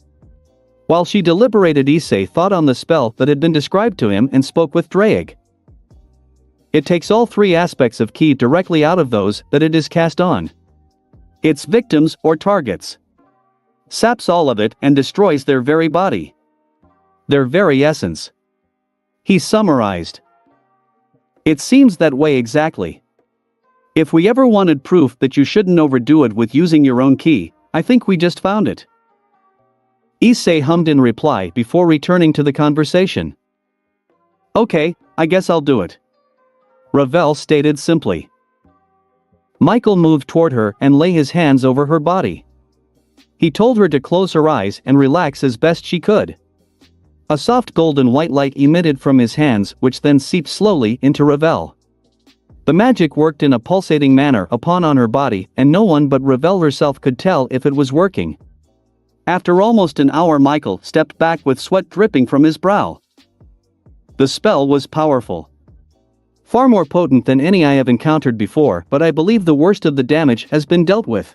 While she deliberated, Issei thought on the spell that had been described to him and spoke with Drake. It takes all three aspects of ki directly out of those that it is cast on. Its victims or targets. Saps all of it and destroys their very body. Their very essence. He summarized. It seems that way exactly. If we ever wanted proof that you shouldn't overdo it with using your own ki, I think we just found it. Issei hummed in reply before returning to the conversation. Okay, I guess I'll do it. Ravel stated simply. Michael moved toward her and lay his hands over her body. He told her to close her eyes and relax as best she could. A soft golden white light emitted from his hands which then seeped slowly into Ravel. The magic worked in a pulsating manner upon her body and no one but Ravel herself could tell if it was working. After almost an hour, Michael stepped back with sweat dripping from his brow. The spell was powerful. Far more potent than any I have encountered before, but I believe the worst of the damage has been dealt with.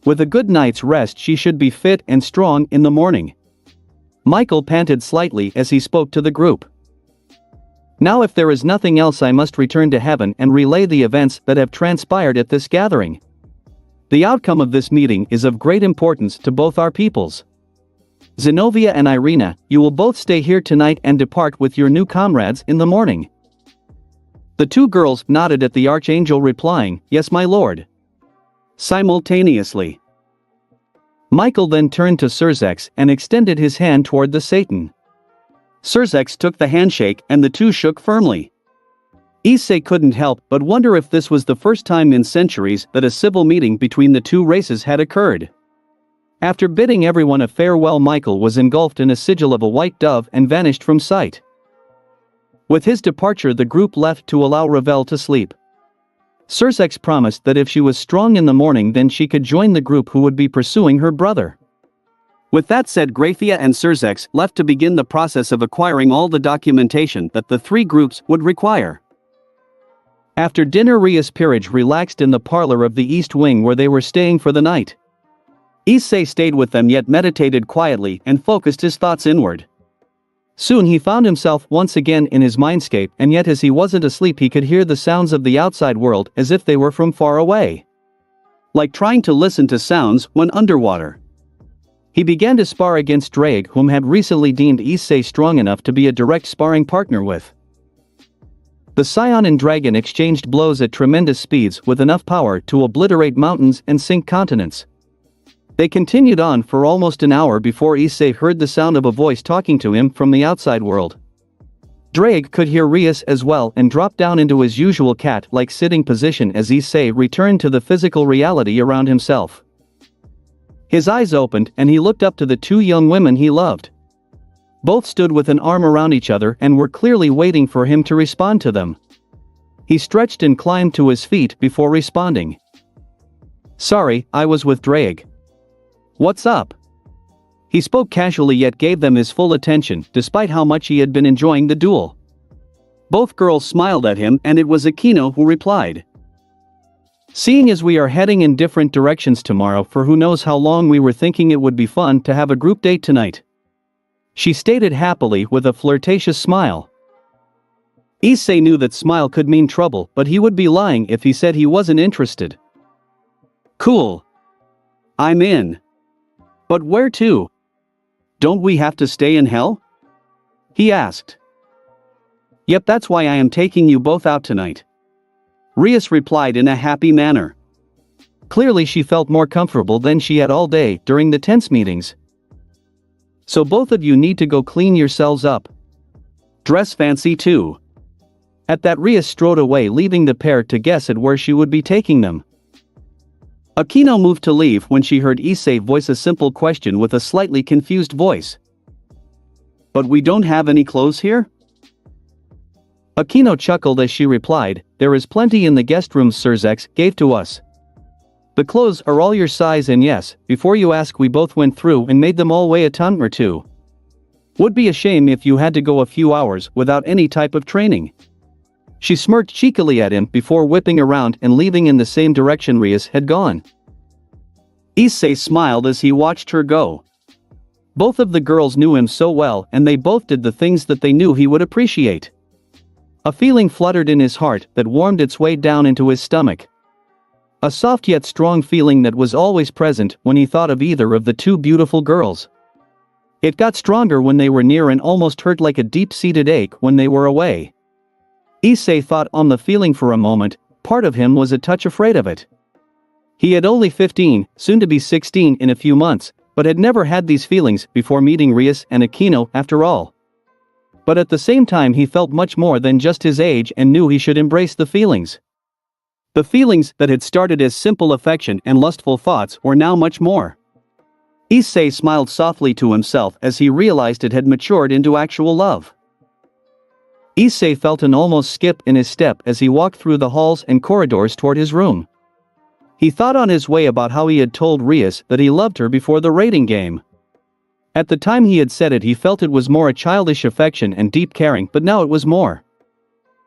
With a good night's rest she should be fit and strong in the morning. Michael panted slightly as he spoke to the group. Now if there is nothing else I must return to heaven and relay the events that have transpired at this gathering. The outcome of this meeting is of great importance to both our peoples. Zenobia and Irina, you will both stay here tonight and depart with your new comrades in the morning. The two girls nodded at the archangel, replying, yes my lord. Simultaneously. Michael then turned to Surzex and extended his hand toward the Satan. Surzex took the handshake and the two shook firmly. Issei couldn't help but wonder if this was the first time in centuries that a civil meeting between the two races had occurred. After bidding everyone a farewell, Michael was engulfed in a sigil of a white dove and vanished from sight. With his departure the group left to allow Ravel to sleep. Surzex promised that if she was strong in the morning then she could join the group who would be pursuing her brother. With that said, Grafia and Surzex left to begin the process of acquiring all the documentation that the three groups would require. After dinner, Rias Peerage relaxed in the parlor of the East Wing where they were staying for the night. Issei stayed with them yet meditated quietly and focused his thoughts inward. Soon he found himself once again in his mindscape, and yet as he wasn't asleep he could hear the sounds of the outside world as if they were from far away. Like trying to listen to sounds when underwater. He began to spar against Drake, whom had recently deemed Issei strong enough to be a direct sparring partner with. The saiyan and dragon exchanged blows at tremendous speeds with enough power to obliterate mountains and sink continents. They continued on for almost an hour before Issei heard the sound of a voice talking to him from the outside world. Drake could hear Rias as well and dropped down into his usual cat-like sitting position as Issei returned to the physical reality around himself. His eyes opened and he looked up to the two young women he loved. Both stood with an arm around each other and were clearly waiting for him to respond to them. He stretched and climbed to his feet before responding. "Sorry, I was with Drake. What's up?" He spoke casually yet gave them his full attention despite how much he had been enjoying the duel. Both girls smiled at him and it was Akino who replied. "Seeing as we are heading in different directions tomorrow for who knows how long, we were thinking it would be fun to have a group date tonight," she stated happily with a flirtatious smile. Issei knew that smile could mean trouble, but he would be lying if he said he wasn't interested. "Cool. I'm in. But where to? Don't we have to stay in hell?" he asked. "Yep, that's why I am taking you both out tonight," Rias replied in a happy manner. Clearly she felt more comfortable than she had all day during the tense meetings. "So both of you need to go clean yourselves up. Dress fancy too." At that, Rias strode away, leaving the pair to guess at where she would be taking them. Akino moved to leave when she heard Issei voice a simple question with a slightly confused voice. "But we don't have any clothes here?" Akino chuckled as she replied, "There is plenty in the guest room Surzex gave to us. The clothes are all your size, and yes, before you ask, we both went through and made them all weigh a ton or two. Would be a shame if you had to go a few hours without any type of training." She smirked cheekily at him before whipping around and leaving in the same direction Rias had gone. Issei smiled as he watched her go. Both of the girls knew him so well and they both did the things that they knew he would appreciate. A feeling fluttered in his heart that warmed its way down into his stomach. A soft yet strong feeling that was always present when he thought of either of the two beautiful girls. It got stronger when they were near and almost hurt like a deep-seated ache when they were away. Issei thought on the feeling for a moment. Part of him was a touch afraid of it. He had only 15, soon to be 16 in a few months, but had never had these feelings before meeting Rias and Akino after all. But at the same time he felt much more than just his age and knew he should embrace the feelings. The feelings that had started as simple affection and lustful thoughts were now much more. Issei smiled softly to himself as he realized it had matured into actual love. Issei felt an almost skip in his step as he walked through the halls and corridors toward his room. He thought on his way about how he had told Rias that he loved her before the rating game. At the time he had said it, he felt it was more a childish affection and deep caring, but now it was more.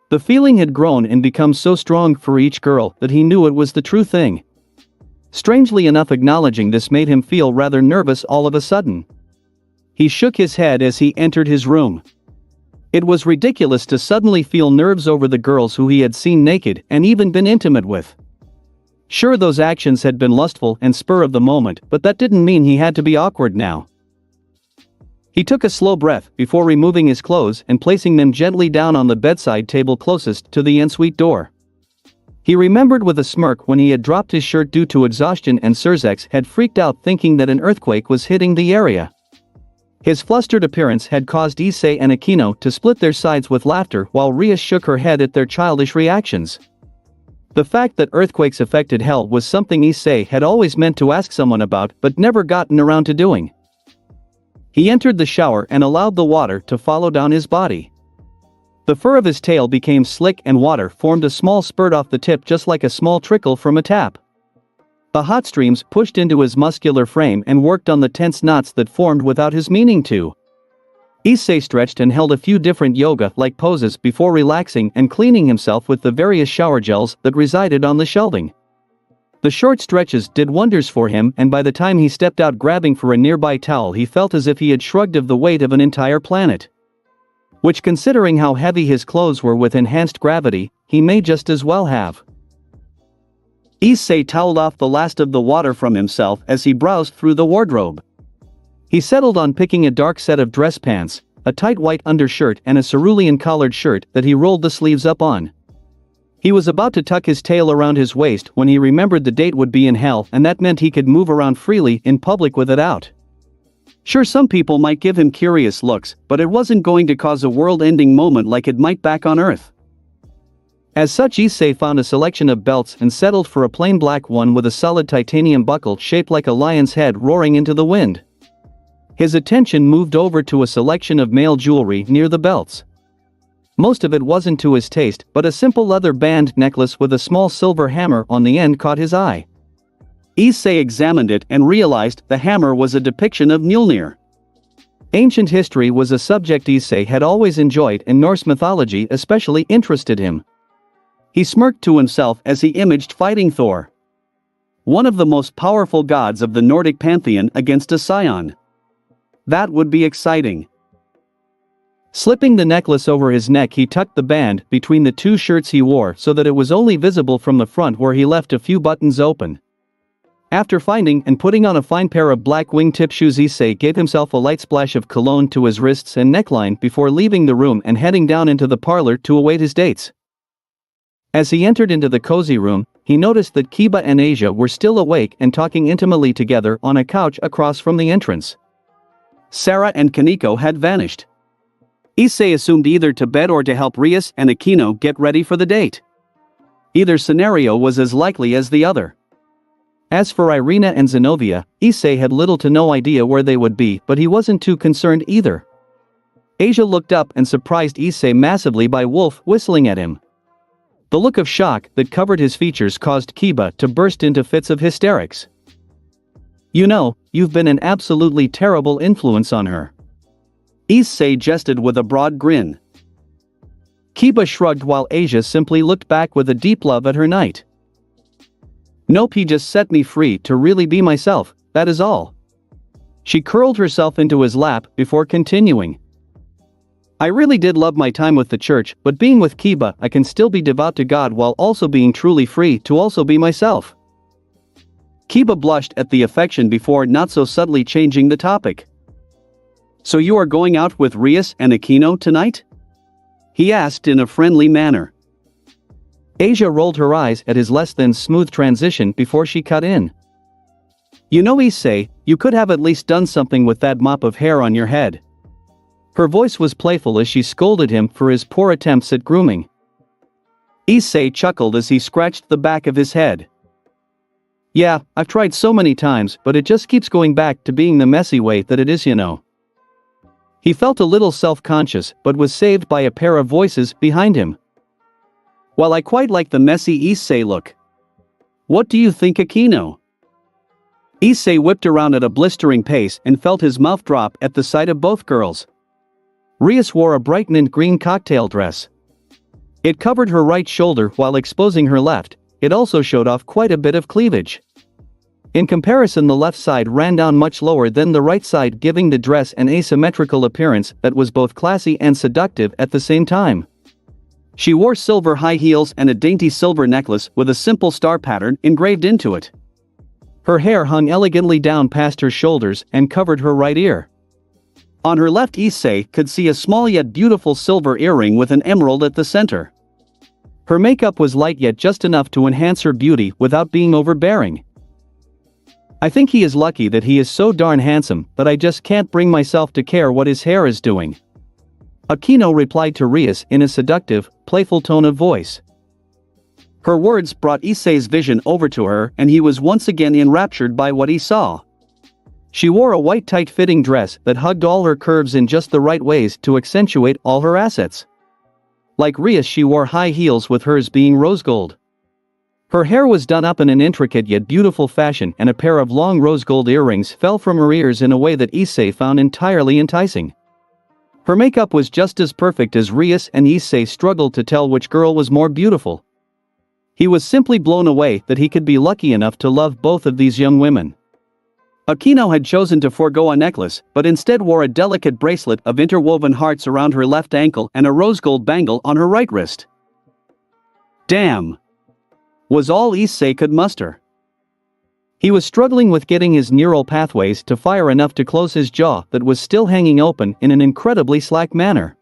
The feeling had grown and become so strong for each girl that he knew it was the true thing. Strangely enough, acknowledging this made him feel rather nervous all of a sudden. He shook his head as he entered his room. It was ridiculous to suddenly feel nerves over the girls who he had seen naked and even been intimate with. Sure, those actions had been lustful and spur of the moment, but that didn't mean he had to be awkward now. He took a slow breath before removing his clothes and placing them gently down on the bedside table closest to the ensuite door. He remembered with a smirk when he had dropped his shirt due to exhaustion and Surzex had freaked out thinking that an earthquake was hitting the area. His flustered appearance had caused Issei and Akino to split their sides with laughter while Rias shook her head at their childish reactions. The fact that earthquakes affected hell was something Issei had always meant to ask someone about but never gotten around to doing. He entered the shower and allowed the water to follow down his body. The fur of his tail became slick and water formed a small spurt off the tip just like a small trickle from a tap. The hot streams pushed into his muscular frame and worked on the tense knots that formed without his meaning to. Issei stretched and held a few different yoga-like poses before relaxing and cleaning himself with the various shower gels that resided on the shelving. The short stretches did wonders for him, and by the time he stepped out grabbing for a nearby towel, he felt as if he had shrugged of the weight of an entire planet. Which, considering how heavy his clothes were with enhanced gravity, he may just as well have. Issei toweled off the last of the water from himself as he browsed through the wardrobe. He settled on picking a dark set of dress pants, a tight white undershirt and a cerulean collared shirt that he rolled the sleeves up on. He was about to tuck his tail around his waist when he remembered the date would be in hell, and that meant he could move around freely in public with it out. Sure, some people might give him curious looks, but it wasn't going to cause a world-ending moment like it might back on Earth. As such, Issei found a selection of belts and settled for a plain black one with a solid titanium buckle shaped like a lion's head roaring into the wind. His attention moved over to a selection of male jewelry near the belts. Most of it wasn't to his taste, but a simple leather band necklace with a small silver hammer on the end caught his eye. Issei examined it and realized the hammer was a depiction of Mjolnir. Ancient history was a subject Issei had always enjoyed, and Norse mythology especially interested him. He smirked to himself as he imaged fighting Thor, one of the most powerful gods of the Nordic pantheon, against a saiyan. That would be exciting. Slipping the necklace over his neck, he tucked the band between the two shirts he wore so that it was only visible from the front, where he left a few buttons open. After finding and putting on a fine pair of black wingtip shoes, Issei gave himself a light splash of cologne to his wrists and neckline before leaving the room and heading down into the parlor to await his dates. As he entered into the cozy room, he noticed that Kiba and Asia were still awake and talking intimately together on a couch across from the entrance. Sarah and Kaneko had vanished. Issei assumed either to bed or to help Rias and Akino get ready for the date. Either scenario was as likely as the other. As for Irina and Zenobia, Issei had little to no idea where they would be, but he wasn't too concerned either. Asia looked up and surprised Issei massively by wolf whistling at him. The look of shock that covered his features caused Kiba to burst into fits of hysterics. "You know, you've been an absolutely terrible influence on her," Issei jested with a broad grin. Kiba shrugged while Asia simply looked back with a deep love at her knight. "Nope, he just set me free to really be myself, that is all." She curled herself into his lap before continuing. "I really did love my time with the church, but being with Kiba, I can still be devout to God while also being truly free to also be myself." Kiba blushed at the affection before not so subtly changing the topic. "So you are going out with Rias and Akino tonight?" he asked in a friendly manner. Asia rolled her eyes at his less than smooth transition before she cut in. "You know, Issei, you could have at least done something with that mop of hair on your head." Her voice was playful as she scolded him for his poor attempts at grooming. Issei chuckled as he scratched the back of his head. "Yeah, I've tried so many times, but it just keeps going back to being the messy way that it is, you know." He felt a little self-conscious, but was saved by a pair of voices behind him. "While I quite like the messy Issei look. What do you think, Akino?" Issei whipped around at a blistering pace and felt his mouth drop at the sight of both girls. Rias wore a bright mint green cocktail dress. It covered her right shoulder while exposing her left. It also showed off quite a bit of cleavage. In comparison, the left side ran down much lower than the right side, giving the dress an asymmetrical appearance that was both classy and seductive at the same time. She wore silver high heels and a dainty silver necklace with a simple star pattern engraved into it. Her hair hung elegantly down past her shoulders and covered her right ear. On her left, Issei could see a small yet beautiful silver earring with an emerald at the center. Her makeup was light yet just enough to enhance her beauty without being overbearing. "I think he is lucky that he is so darn handsome, but I just can't bring myself to care what his hair is doing," Akino replied to Rias in a seductive, playful tone of voice. Her words brought Issei's vision over to her, and he was once again enraptured by what he saw. She wore a white tight-fitting dress that hugged all her curves in just the right ways to accentuate all her assets. Like Rias, she wore high heels, with hers being rose gold. Her hair was done up in an intricate yet beautiful fashion, and a pair of long rose gold earrings fell from her ears in a way that Issei found entirely enticing. Her makeup was just as perfect as Rias, and Issei struggled to tell which girl was more beautiful. He was simply blown away that he could be lucky enough to love both of these young women. Akino had chosen to forego a necklace, but instead wore a delicate bracelet of interwoven hearts around her left ankle and a rose gold bangle on her right wrist. "Damn!" was all Issei could muster. He was struggling with getting his neural pathways to fire enough to close his jaw that was still hanging open in an incredibly slack manner.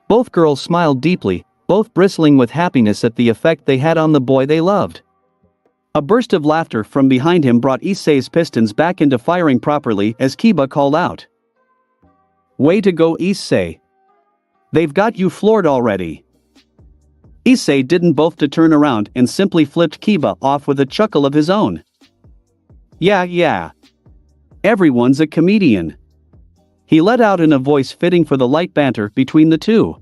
Both girls smiled deeply, both bristling with happiness at the effect they had on the boy they loved. A burst of laughter from behind him brought Issei's pistons back into firing properly as Kiba called out. "Way to go, Issei. They've got you floored already." Issei didn't both to turn around and simply flipped Kiba off with a chuckle of his own. Yeah. Everyone's a comedian. He let out in a voice fitting for the light banter between the two.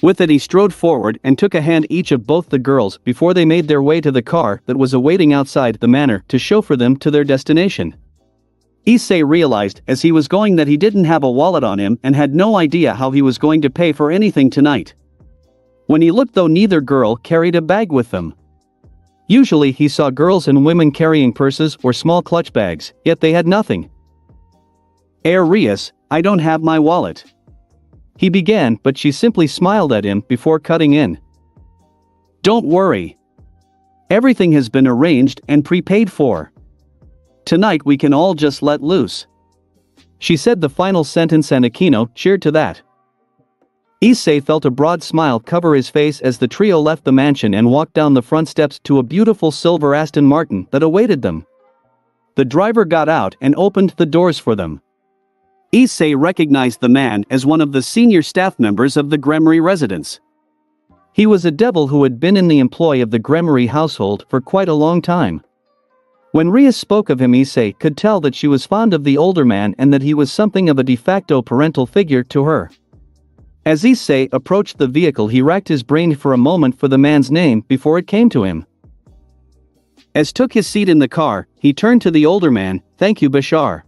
With it he strode forward and took a hand each of both the girls before they made their way to the car that was awaiting outside the manor to chauffeur them to their destination. Issei realized as he was going that he didn't have a wallet on him and had no idea how he was going to pay for anything tonight. When he looked though, neither girl carried a bag with them. Usually he saw girls and women carrying purses or small clutch bags, yet they had nothing. Rias, I don't have my wallet. He began, but she simply smiled at him before cutting in. Don't worry. Everything has been arranged and prepaid for. Tonight we can all just let loose. She said the final sentence and Akino cheered to that. Issei felt a broad smile cover his face as the trio left the mansion and walked down the front steps to a beautiful silver Aston Martin that awaited them. The driver got out and opened the doors for them. Issei recognized the man as one of the senior staff members of the Gremory residence. He was a devil who had been in the employ of the Gremory household for quite a long time. When Rias spoke of him, Issei could tell that she was fond of the older man and that he was something of a de facto parental figure to her. As Issei approached the vehicle, he racked his brain for a moment for the man's name before it came to him. As took his seat in the car, he turned to the older man. Thank you, Bashar.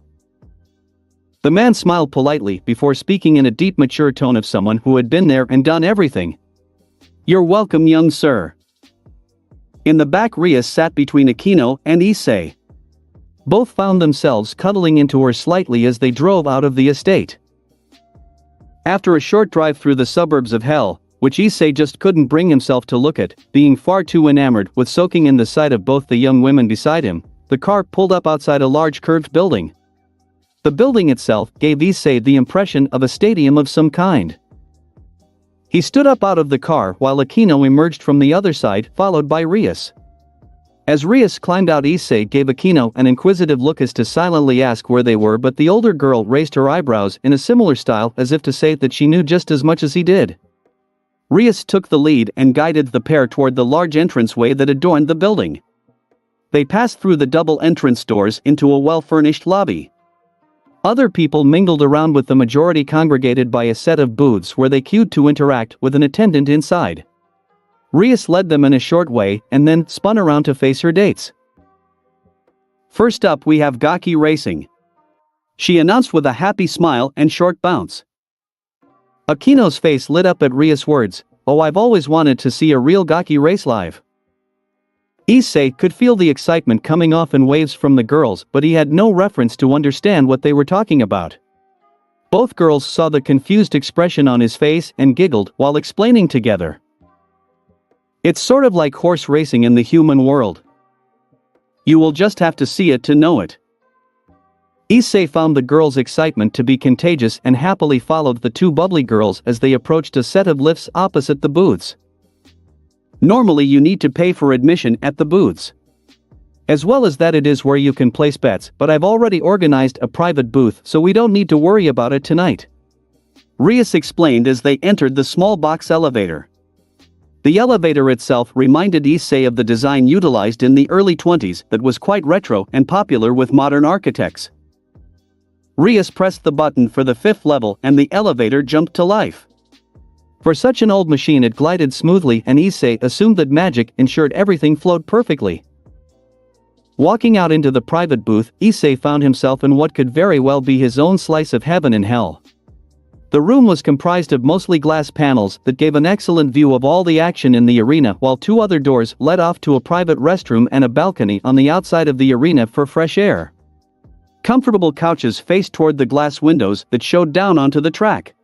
The man smiled politely before speaking in a deep, mature tone of someone who had been there and done everything. You're welcome, young sir. In the back, Rias sat between Akino and Issei. Both found themselves cuddling into her slightly as they drove out of the estate. After a short drive through the suburbs of hell, which Issei just couldn't bring himself to look at, being far too enamored with soaking in the sight of both the young women beside him, the car pulled up outside a large curved building. The building itself gave Issei the impression of a stadium of some kind. He stood up out of the car while Akino emerged from the other side, followed by Rias. As Rias climbed out, Issei gave Akino an inquisitive look as to silently ask where they were, but the older girl raised her eyebrows in a similar style as if to say that she knew just as much as he did. Rias took the lead and guided the pair toward the large entranceway that adorned the building. They passed through the double entrance doors into a well-furnished lobby. Other people mingled around, with the majority congregated by a set of booths where they queued to interact with an attendant inside. Rias led them in a short way and then spun around to face her dates. First up, we have Gaki Racing, she announced with a happy smile and short bounce. Akino's face lit up at Rias' words. Oh, I've always wanted to see a real Gaki race live. Issei could feel the excitement coming off in waves from the girls, but he had no reference to understand what they were talking about. Both girls saw the confused expression on his face and giggled while explaining together. It's sort of like horse racing in the human world. You will just have to see it to know it. Issei found the girls' excitement to be contagious and happily followed the two bubbly girls as they approached a set of lifts opposite the booths. Normally you need to pay for admission at the booths. As well as that, it is where you can place bets, but I've already organized a private booth so we don't need to worry about it tonight. Rias explained as they entered the small box elevator. The elevator itself reminded Issei of the design utilized in the early 20s that was quite retro and popular with modern architects. Rias pressed the button for the 5th level and the elevator jumped to life. For such an old machine, it glided smoothly and Issei assumed that magic ensured everything flowed perfectly. Walking out into the private booth, Issei found himself in what could very well be his own slice of heaven and hell. The room was comprised of mostly glass panels that gave an excellent view of all the action in the arena, while two other doors led off to a private restroom and a balcony on the outside of the arena for fresh air. Comfortable couches faced toward the glass windows that showed down onto the track.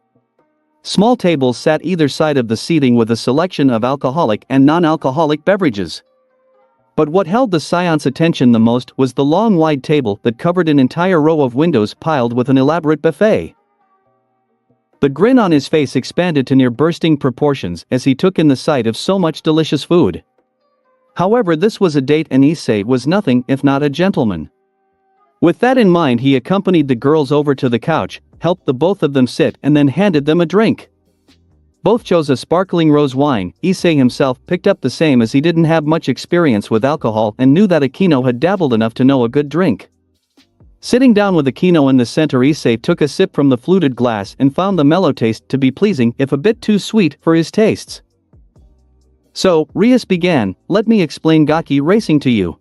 Small tables sat either side of the seating with a selection of alcoholic and non-alcoholic beverages. But what held the scion's attention the most was the long wide table that covered an entire row of windows piled with an elaborate buffet. The grin on his face expanded to near bursting proportions as he took in the sight of so much delicious food. However, this was a date and Issei was nothing if not a gentleman. With that in mind, he accompanied the girls over to the couch, helped the both of them sit and then handed them a drink. Both chose a sparkling rose wine. Issei himself picked up the same as he didn't have much experience with alcohol and knew that Akino had dabbled enough to know a good drink. Sitting down with Akino in the center, Issei took a sip from the fluted glass and found the mellow taste to be pleasing if a bit too sweet for his tastes. So, Rias began, "Let me explain gaki racing to you."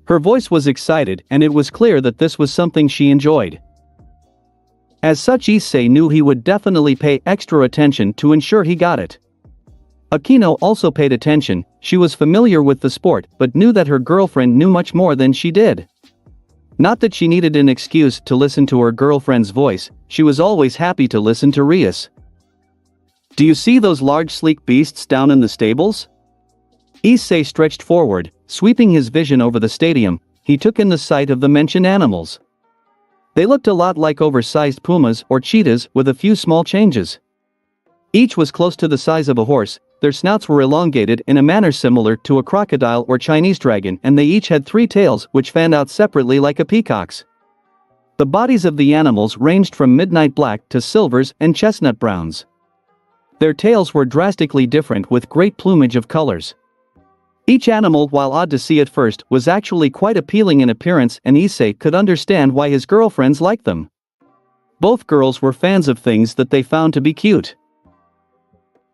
Her voice was excited and it was clear that this was something she enjoyed. As such, Issei knew he would definitely pay extra attention to ensure he got it. Akino also paid attention. She was familiar with the sport but knew that her girlfriend knew much more than she did. Not that she needed an excuse to listen to her girlfriend's voice, she was always happy to listen to Rias. "Do you see those large sleek beasts down in the stables?" Issei stretched forward, sweeping his vision over the stadium. He took in the sight of the mentioned animals. They looked a lot like oversized pumas or cheetahs with a few small changes. Each was close to the size of a horse, their snouts were elongated in a manner similar to a crocodile or Chinese dragon, and they each had 3 tails which fanned out separately like a peacock's. The bodies of the animals ranged from midnight black to silvers and chestnut browns. Their tails were drastically different with great plumage of colors. Each animal, while odd to see at first, was actually quite appealing in appearance, and Issei could understand why his girlfriends liked them. Both girls were fans of things that they found to be cute.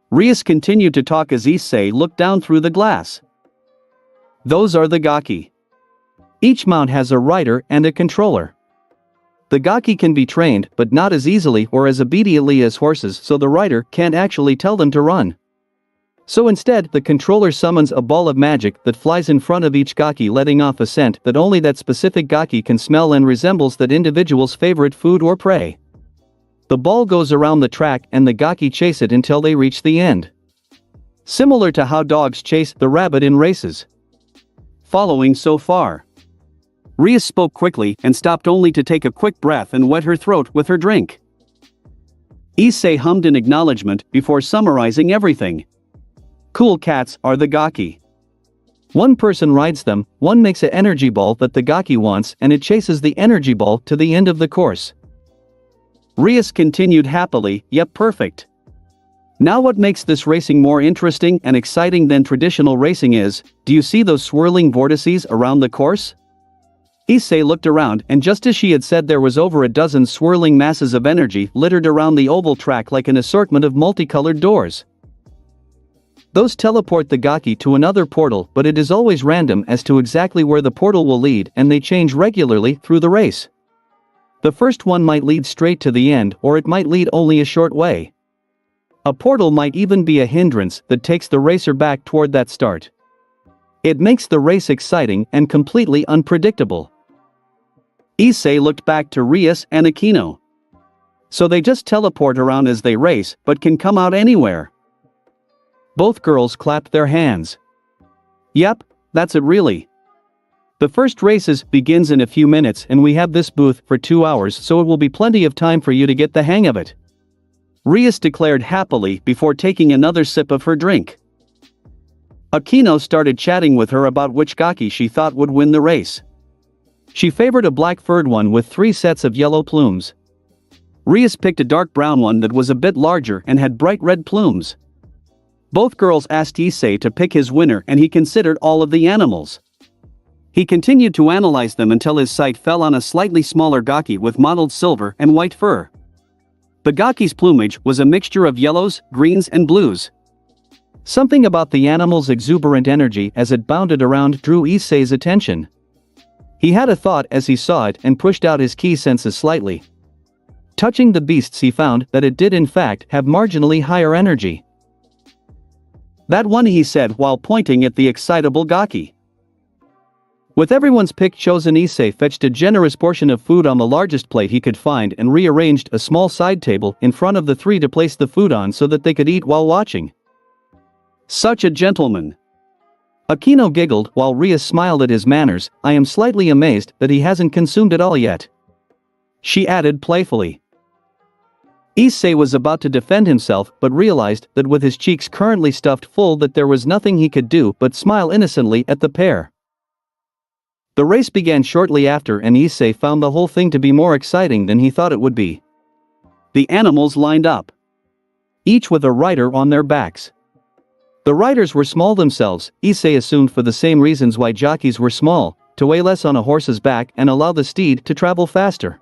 Rias continued to talk as Issei looked down through the glass. "Those are the gaki. Each mount has a rider and a controller. The gaki can be trained but not as easily or as obediently as horses, so the rider can't actually tell them to run. So instead, the controller summons a ball of magic that flies in front of each gaki, letting off a scent that only that specific gaki can smell and resembles that individual's favorite food or prey. The ball goes around the track and the gaki chase it until they reach the end. Similar to how dogs chase the rabbit in races. Following so far?" Rias spoke quickly and stopped only to take a quick breath and wet her throat with her drink. Issei hummed in acknowledgement before summarizing everything. "Cool cats are the gaki. One person rides them, one makes an energy ball that the gaki wants and it chases the energy ball to the end of the course." Rias continued happily, "Yep, perfect. Now what makes this racing more interesting and exciting than traditional racing is, do you see those swirling vortices around the course?" Issei looked around, and just as she had said, there was over a dozen swirling masses of energy littered around the oval track like an assortment of multicolored doors. Those teleport the gaki to another portal, but it is always random as to exactly where the portal will lead, and they change regularly through the race. The first one might lead straight to the end, or it might lead only a short way. A portal might even be a hindrance that takes the racer back toward that start. It makes the race exciting and completely unpredictable. Issei looked back to Rias and Akino. "So they just teleport around as they race, but can come out anywhere?" Both girls clapped their hands. "Yep, that's it really. The first races begins in a few minutes and we have this booth for 2 hours, so it will be plenty of time for you to get the hang of it," Rias declared happily before taking another sip of her drink. Akino started chatting with her about which gaki she thought would win the race. She favored a black-furred one with 3 sets of yellow plumes. Rias picked a dark brown one that was a bit larger and had bright red plumes. Both girls asked Issei to pick his winner and he considered all of the animals. He continued to analyze them until his sight fell on a slightly smaller gaki with mottled silver and white fur. The gaki's plumage was a mixture of yellows, greens and blues. Something about the animal's exuberant energy as it bounded around drew Issei's attention. He had a thought as he saw it and pushed out his key senses slightly. Touching the beasts, he found that it did in fact have marginally higher energy. "That one," he said while pointing at the excitable gaki. With everyone's pick chosen, Issei fetched a generous portion of food on the largest plate he could find and rearranged a small side table in front of the 3 to place the food on so that they could eat while watching. "Such a gentleman." Akino giggled while Rias smiled at his manners. "I am slightly amazed that he hasn't consumed it all yet," she added playfully. Issei was about to defend himself but realized that with his cheeks currently stuffed full that there was nothing he could do but smile innocently at the pair. The race began shortly after and Issei found the whole thing to be more exciting than he thought it would be. The animals lined up. each with a rider on their backs. The riders were small themselves, Issei assumed for the same reasons why jockeys were small, to weigh less on a horse's back and allow the steed to travel faster.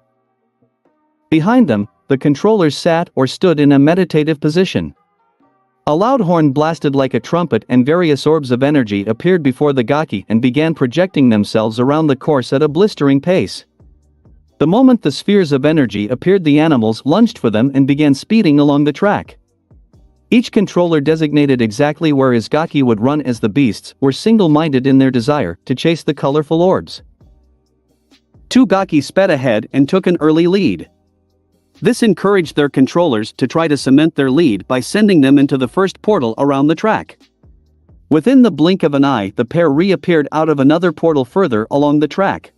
Behind them, the controllers sat or stood in a meditative position. A loud horn blasted like a trumpet and various orbs of energy appeared before the gaki and began projecting themselves around the course at a blistering pace. The moment the spheres of energy appeared, the animals lunged for them and began speeding along the track. Each controller designated exactly where his gaki would run, as the beasts were single-minded in their desire to chase the colorful orbs. Two gaki sped ahead and took an early lead. This encouraged their controllers to try to cement their lead by sending them into the first portal around the track. Within the blink of an eye, the pair reappeared out of another portal further along the track.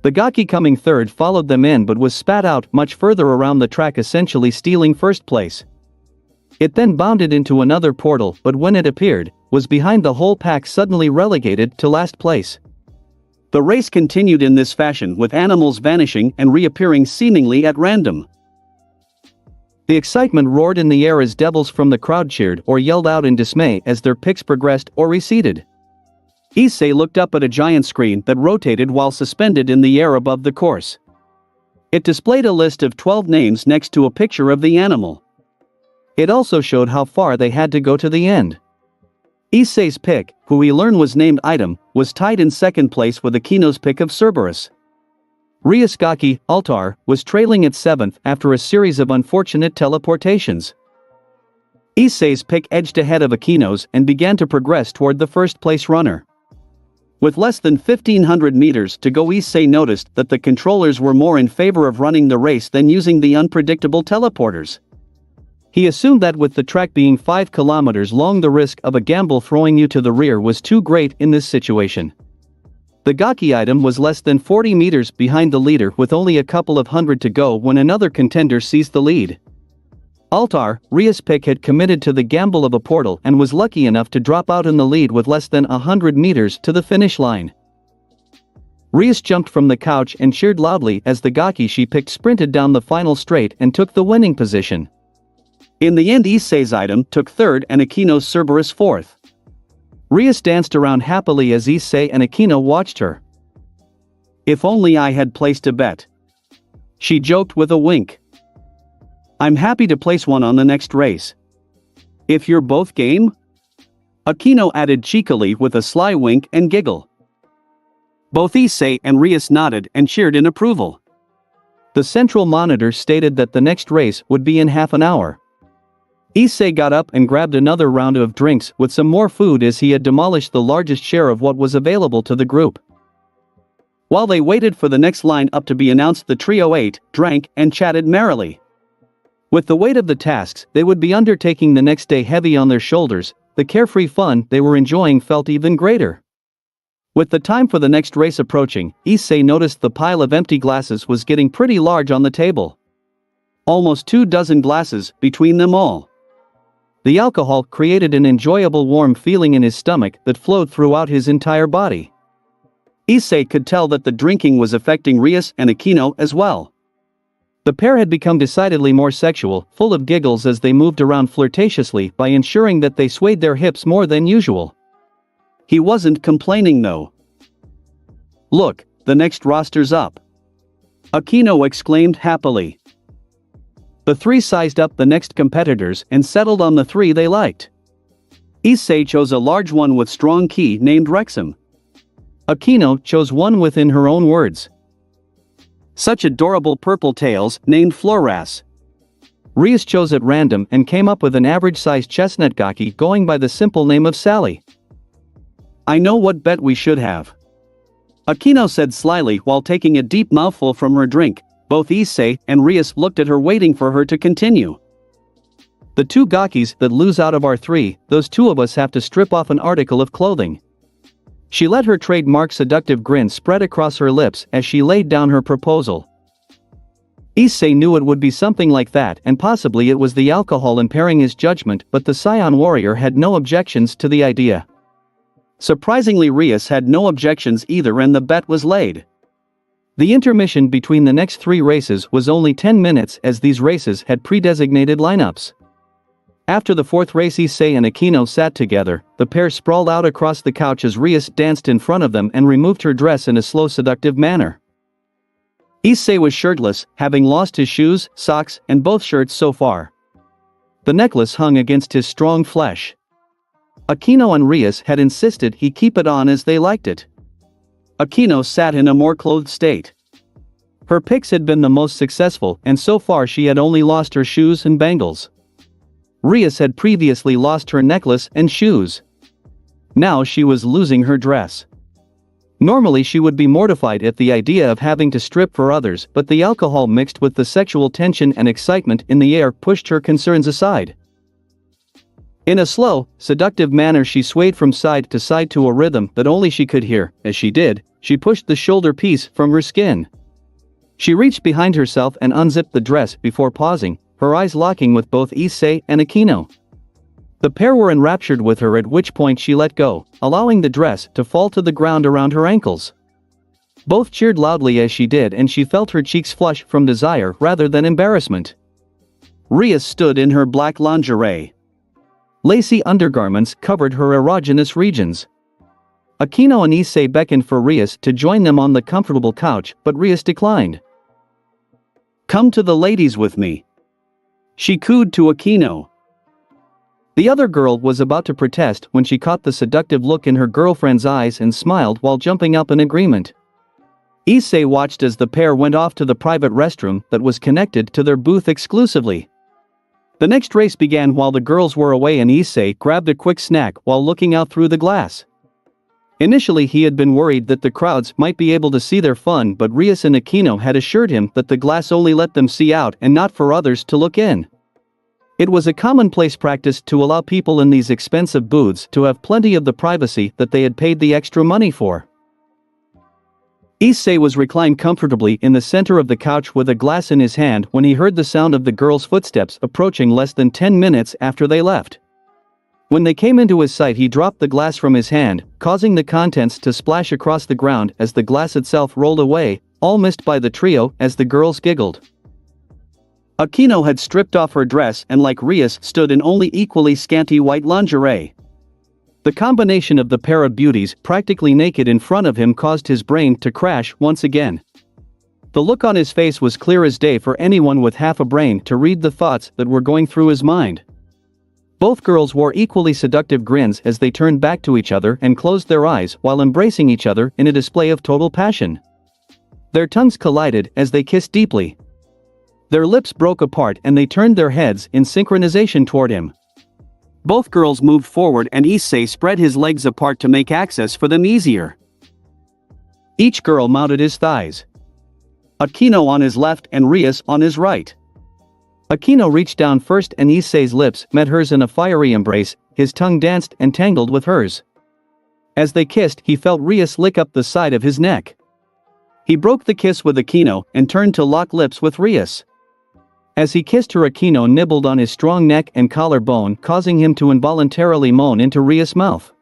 The gaki coming third followed them in but was spat out much further around the track, essentially stealing first place. It then bounded into another portal, but when it appeared, was behind the whole pack, suddenly relegated to last place. The race continued in this fashion, with animals vanishing and reappearing seemingly at random. The excitement roared in the air as devils from the crowd cheered or yelled out in dismay as their picks progressed or receded. Issei looked up at a giant screen that rotated while suspended in the air above the course. It displayed a list of 12 names next to a picture of the animal. It also showed how far they had to go to the end. Issei's pick, who we learn was named Item, was tied in second place with Akino's pick of Cerberus. Rias' gaki, Altar, was trailing at seventh after a series of unfortunate teleportations. Issei's pick edged ahead of Akino's and began to progress toward the first place runner. With less than 1,500 meters to go, Issei noticed that the controllers were more in favor of running the race than using the unpredictable teleporters. He assumed that with the track being 5 kilometers long, the risk of a gamble throwing you to the rear was too great in this situation. The gaki Item was less than 40 meters behind the leader with only a couple of hundred to go when another contender seized the lead. Altar, Rias' pick, had committed to the gamble of a portal and was lucky enough to drop out in the lead with less than 100 meters to the finish line. Rias jumped from the couch and cheered loudly as the gaki she picked sprinted down the final straight and took the winning position. In the end, Issei's Item took third and Akino's Cerberus fourth. Rias danced around happily as Issei and Akino watched her. "If only I had placed a bet," she joked with a wink. "I'm happy to place one on the next race. If you're both game?" Akino added cheekily with a sly wink and giggle. Both Issei and Rias nodded and cheered in approval. The central monitor stated that the next race would be in half an hour. Issei got up and grabbed another round of drinks with some more food as he had demolished the largest share of what was available to the group. While they waited for the next line up to be announced, the trio ate, drank, and chatted merrily. With the weight of the tasks they would be undertaking the next day heavy on their shoulders, the carefree fun they were enjoying felt even greater. With the time for the next race approaching, Issei noticed the pile of empty glasses was getting pretty large on the table. Almost 24 glasses between them all. The alcohol created an enjoyable warm feeling in his stomach that flowed throughout his entire body. Issei could tell that the drinking was affecting Rias and Akino as well. The pair had become decidedly more sexual, full of giggles as they moved around flirtatiously by ensuring that they swayed their hips more than usual. He wasn't complaining though. "Look, the next roster's up," Akino exclaimed happily. The three sized up the next competitors and settled on the 3 they liked. Issei chose a large one with strong ki named Wrexham. Akino chose one within her own words. Such adorable purple tails, named Floras. Rias chose at random and came up with an average-sized chestnut gaki going by the simple name of Sally. "I know what bet we should have," Akino said slyly while taking a deep mouthful from her drink. Both Issei and Rias looked at her, waiting for her to continue. "The 2 gakis that lose out of our 3, those 2 of us have to strip off an article of clothing." She let her trademark seductive grin spread across her lips as she laid down her proposal. Issei knew it would be something like that, and possibly it was the alcohol impairing his judgment, but the Saiyan warrior had no objections to the idea. Surprisingly, Rias had no objections either, and the bet was laid. The intermission between the next 3 races was only 10 minutes, as these races had pre-designated lineups. After the fourth race, Issei and Aquino sat together. The pair sprawled out across the couch as Rias danced in front of them and removed her dress in a slow, seductive manner. Issei was shirtless, having lost his shoes, socks, and both shirts so far. The necklace hung against his strong flesh. Aquino and Rias had insisted he keep it on as they liked it. Aquino sat in a more clothed state. Her pics had been the most successful, and so far she had only lost her shoes and bangles. Rias had previously lost her necklace and shoes. Now she was losing her dress. Normally she would be mortified at the idea of having to strip for others, but the alcohol mixed with the sexual tension and excitement in the air pushed her concerns aside. In a slow, seductive manner she swayed from side to side to a rhythm that only she could hear. As she did, she pushed the shoulder piece from her skin. She reached behind herself and unzipped the dress before pausing, her eyes locking with both Issei and Aquino. The pair were enraptured with her, at which point she let go, allowing the dress to fall to the ground around her ankles. Both cheered loudly as she did, and she felt her cheeks flush from desire rather than embarrassment. Rias stood in her black lingerie. Lacy undergarments covered her erogenous regions. Aquino and Issei beckoned for Rias to join them on the comfortable couch, but Rias declined. "Come to the ladies with me," she cooed to Aquino. The other girl was about to protest when she caught the seductive look in her girlfriend's eyes and smiled while jumping up in agreement. Issei watched as the pair went off to the private restroom that was connected to their booth exclusively. The next race began while the girls were away, and Issei grabbed a quick snack while looking out through the glass. Initially he had been worried that the crowds might be able to see their fun, but Rias and Aquino had assured him that the glass only let them see out and not for others to look in. It was a commonplace practice to allow people in these expensive booths to have plenty of the privacy that they had paid the extra money for. Issei was reclined comfortably in the center of the couch with a glass in his hand when he heard the sound of the girls' footsteps approaching less than 10 minutes after they left. When they came into his sight, he dropped the glass from his hand, causing the contents to splash across the ground as the glass itself rolled away, all missed by the trio as the girls giggled. Aquino had stripped off her dress and, like Rias, stood in only equally scanty white lingerie. The combination of the pair of beauties practically naked in front of him caused his brain to crash once again. The look on his face was clear as day for anyone with half a brain to read the thoughts that were going through his mind. Both girls wore equally seductive grins as they turned back to each other and closed their eyes while embracing each other in a display of total passion. Their tongues collided as they kissed deeply. Their lips broke apart and they turned their heads in synchronization toward him. Both girls moved forward and Issei spread his legs apart to make access for them easier. Each girl mounted his thighs. Aquino on his left and Rias on his right. Aquino reached down first and Issei's lips met hers in a fiery embrace, his tongue danced and tangled with hers. As they kissed, he felt Rias lick up the side of his neck. He broke the kiss with Aquino and turned to lock lips with Rias. As he kissed her, Aquino nibbled on his strong neck and collarbone, causing him to involuntarily moan into Rias' mouth.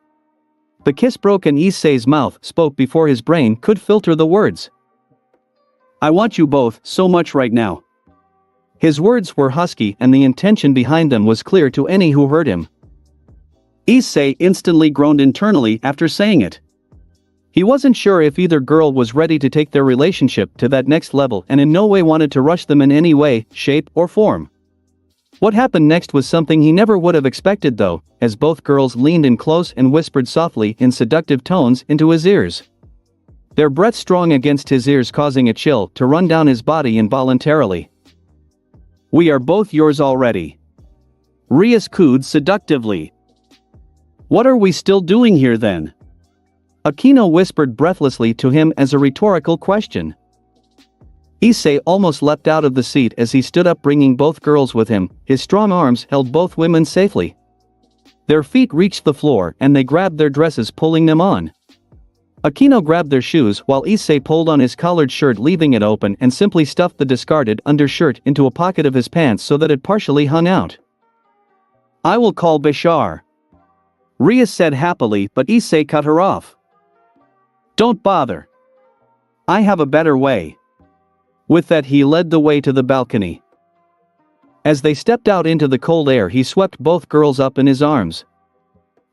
The kiss broke and Issei's mouth spoke before his brain could filter the words. "I want you both so much right now." His words were husky and the intention behind them was clear to any who heard him. Issei instantly groaned internally after saying it. He wasn't sure if either girl was ready to take their relationship to that next level and in no way wanted to rush them in any way, shape, or form. What happened next was something he never would have expected though, as both girls leaned in close and whispered softly in seductive tones into his ears. Their breath strong against his ears, causing a chill to run down his body involuntarily. "We are both yours already," Rias cooed seductively. "What are we still doing here then?" Aquino whispered breathlessly to him as a rhetorical question. Issei almost leapt out of the seat as he stood up, bringing both girls with him. His strong arms held both women safely. Their feet reached the floor and they grabbed their dresses, pulling them on. Aquino grabbed their shoes while Issei pulled on his collared shirt, leaving it open, and simply stuffed the discarded undershirt into a pocket of his pants so that it partially hung out. "I will call Bashar," Rias said happily, but Issei cut her off. "Don't bother. I have a better way." With that he led the way to the balcony. As they stepped out into the cold air, he swept both girls up in his arms.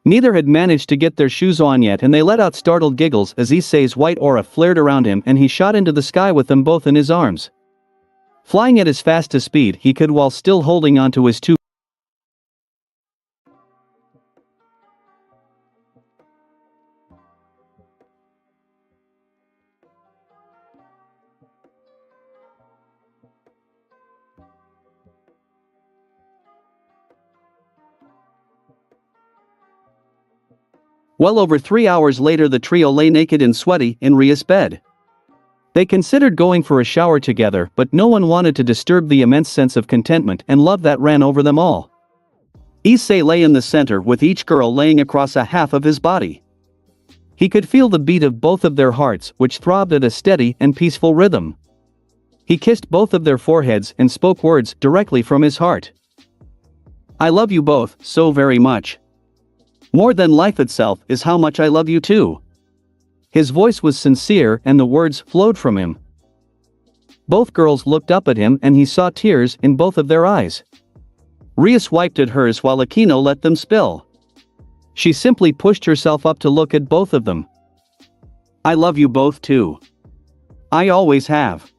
Neither had managed to get their shoes on yet, and they let out startled giggles as Issei's white aura flared around him and he shot into the sky with them both in his arms. Flying at as fast a speed he could while still holding onto his two. Well over 3 hours later, the trio lay naked and sweaty in Ria's bed. They considered going for a shower together, but no one wanted to disturb the immense sense of contentment and love that ran over them all. Issei lay in the center, with each girl laying across a half of his body. He could feel the beat of both of their hearts, which throbbed at a steady and peaceful rhythm. He kissed both of their foreheads and spoke words directly from his heart. "I love you both so very much. More than life itself is how much I love you too." His voice was sincere and the words flowed from him. Both girls looked up at him and he saw tears in both of their eyes. Ria swiped at hers while Akino let them spill. She simply pushed herself up to look at both of them. "I love you both too. I always have.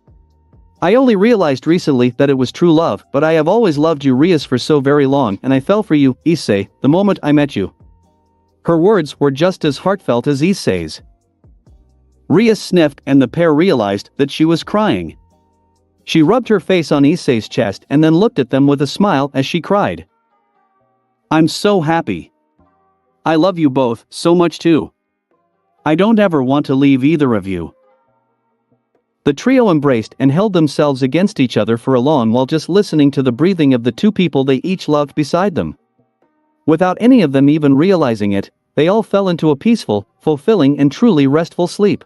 I only realized recently that it was true love, but I have always loved you, Rias, for so very long, and I fell for you, Issei, the moment I met you." Her words were just as heartfelt as Issei's. Ria sniffed and the pair realized that she was crying. She rubbed her face on Issei's chest and then looked at them with a smile as she cried. "I'm so happy. I love you both so much too. I don't ever want to leave either of you." The trio embraced and held themselves against each other for a long while, just listening to the breathing of the two people they each loved beside them. Without any of them even realizing it, they all fell into a peaceful, fulfilling and truly restful sleep.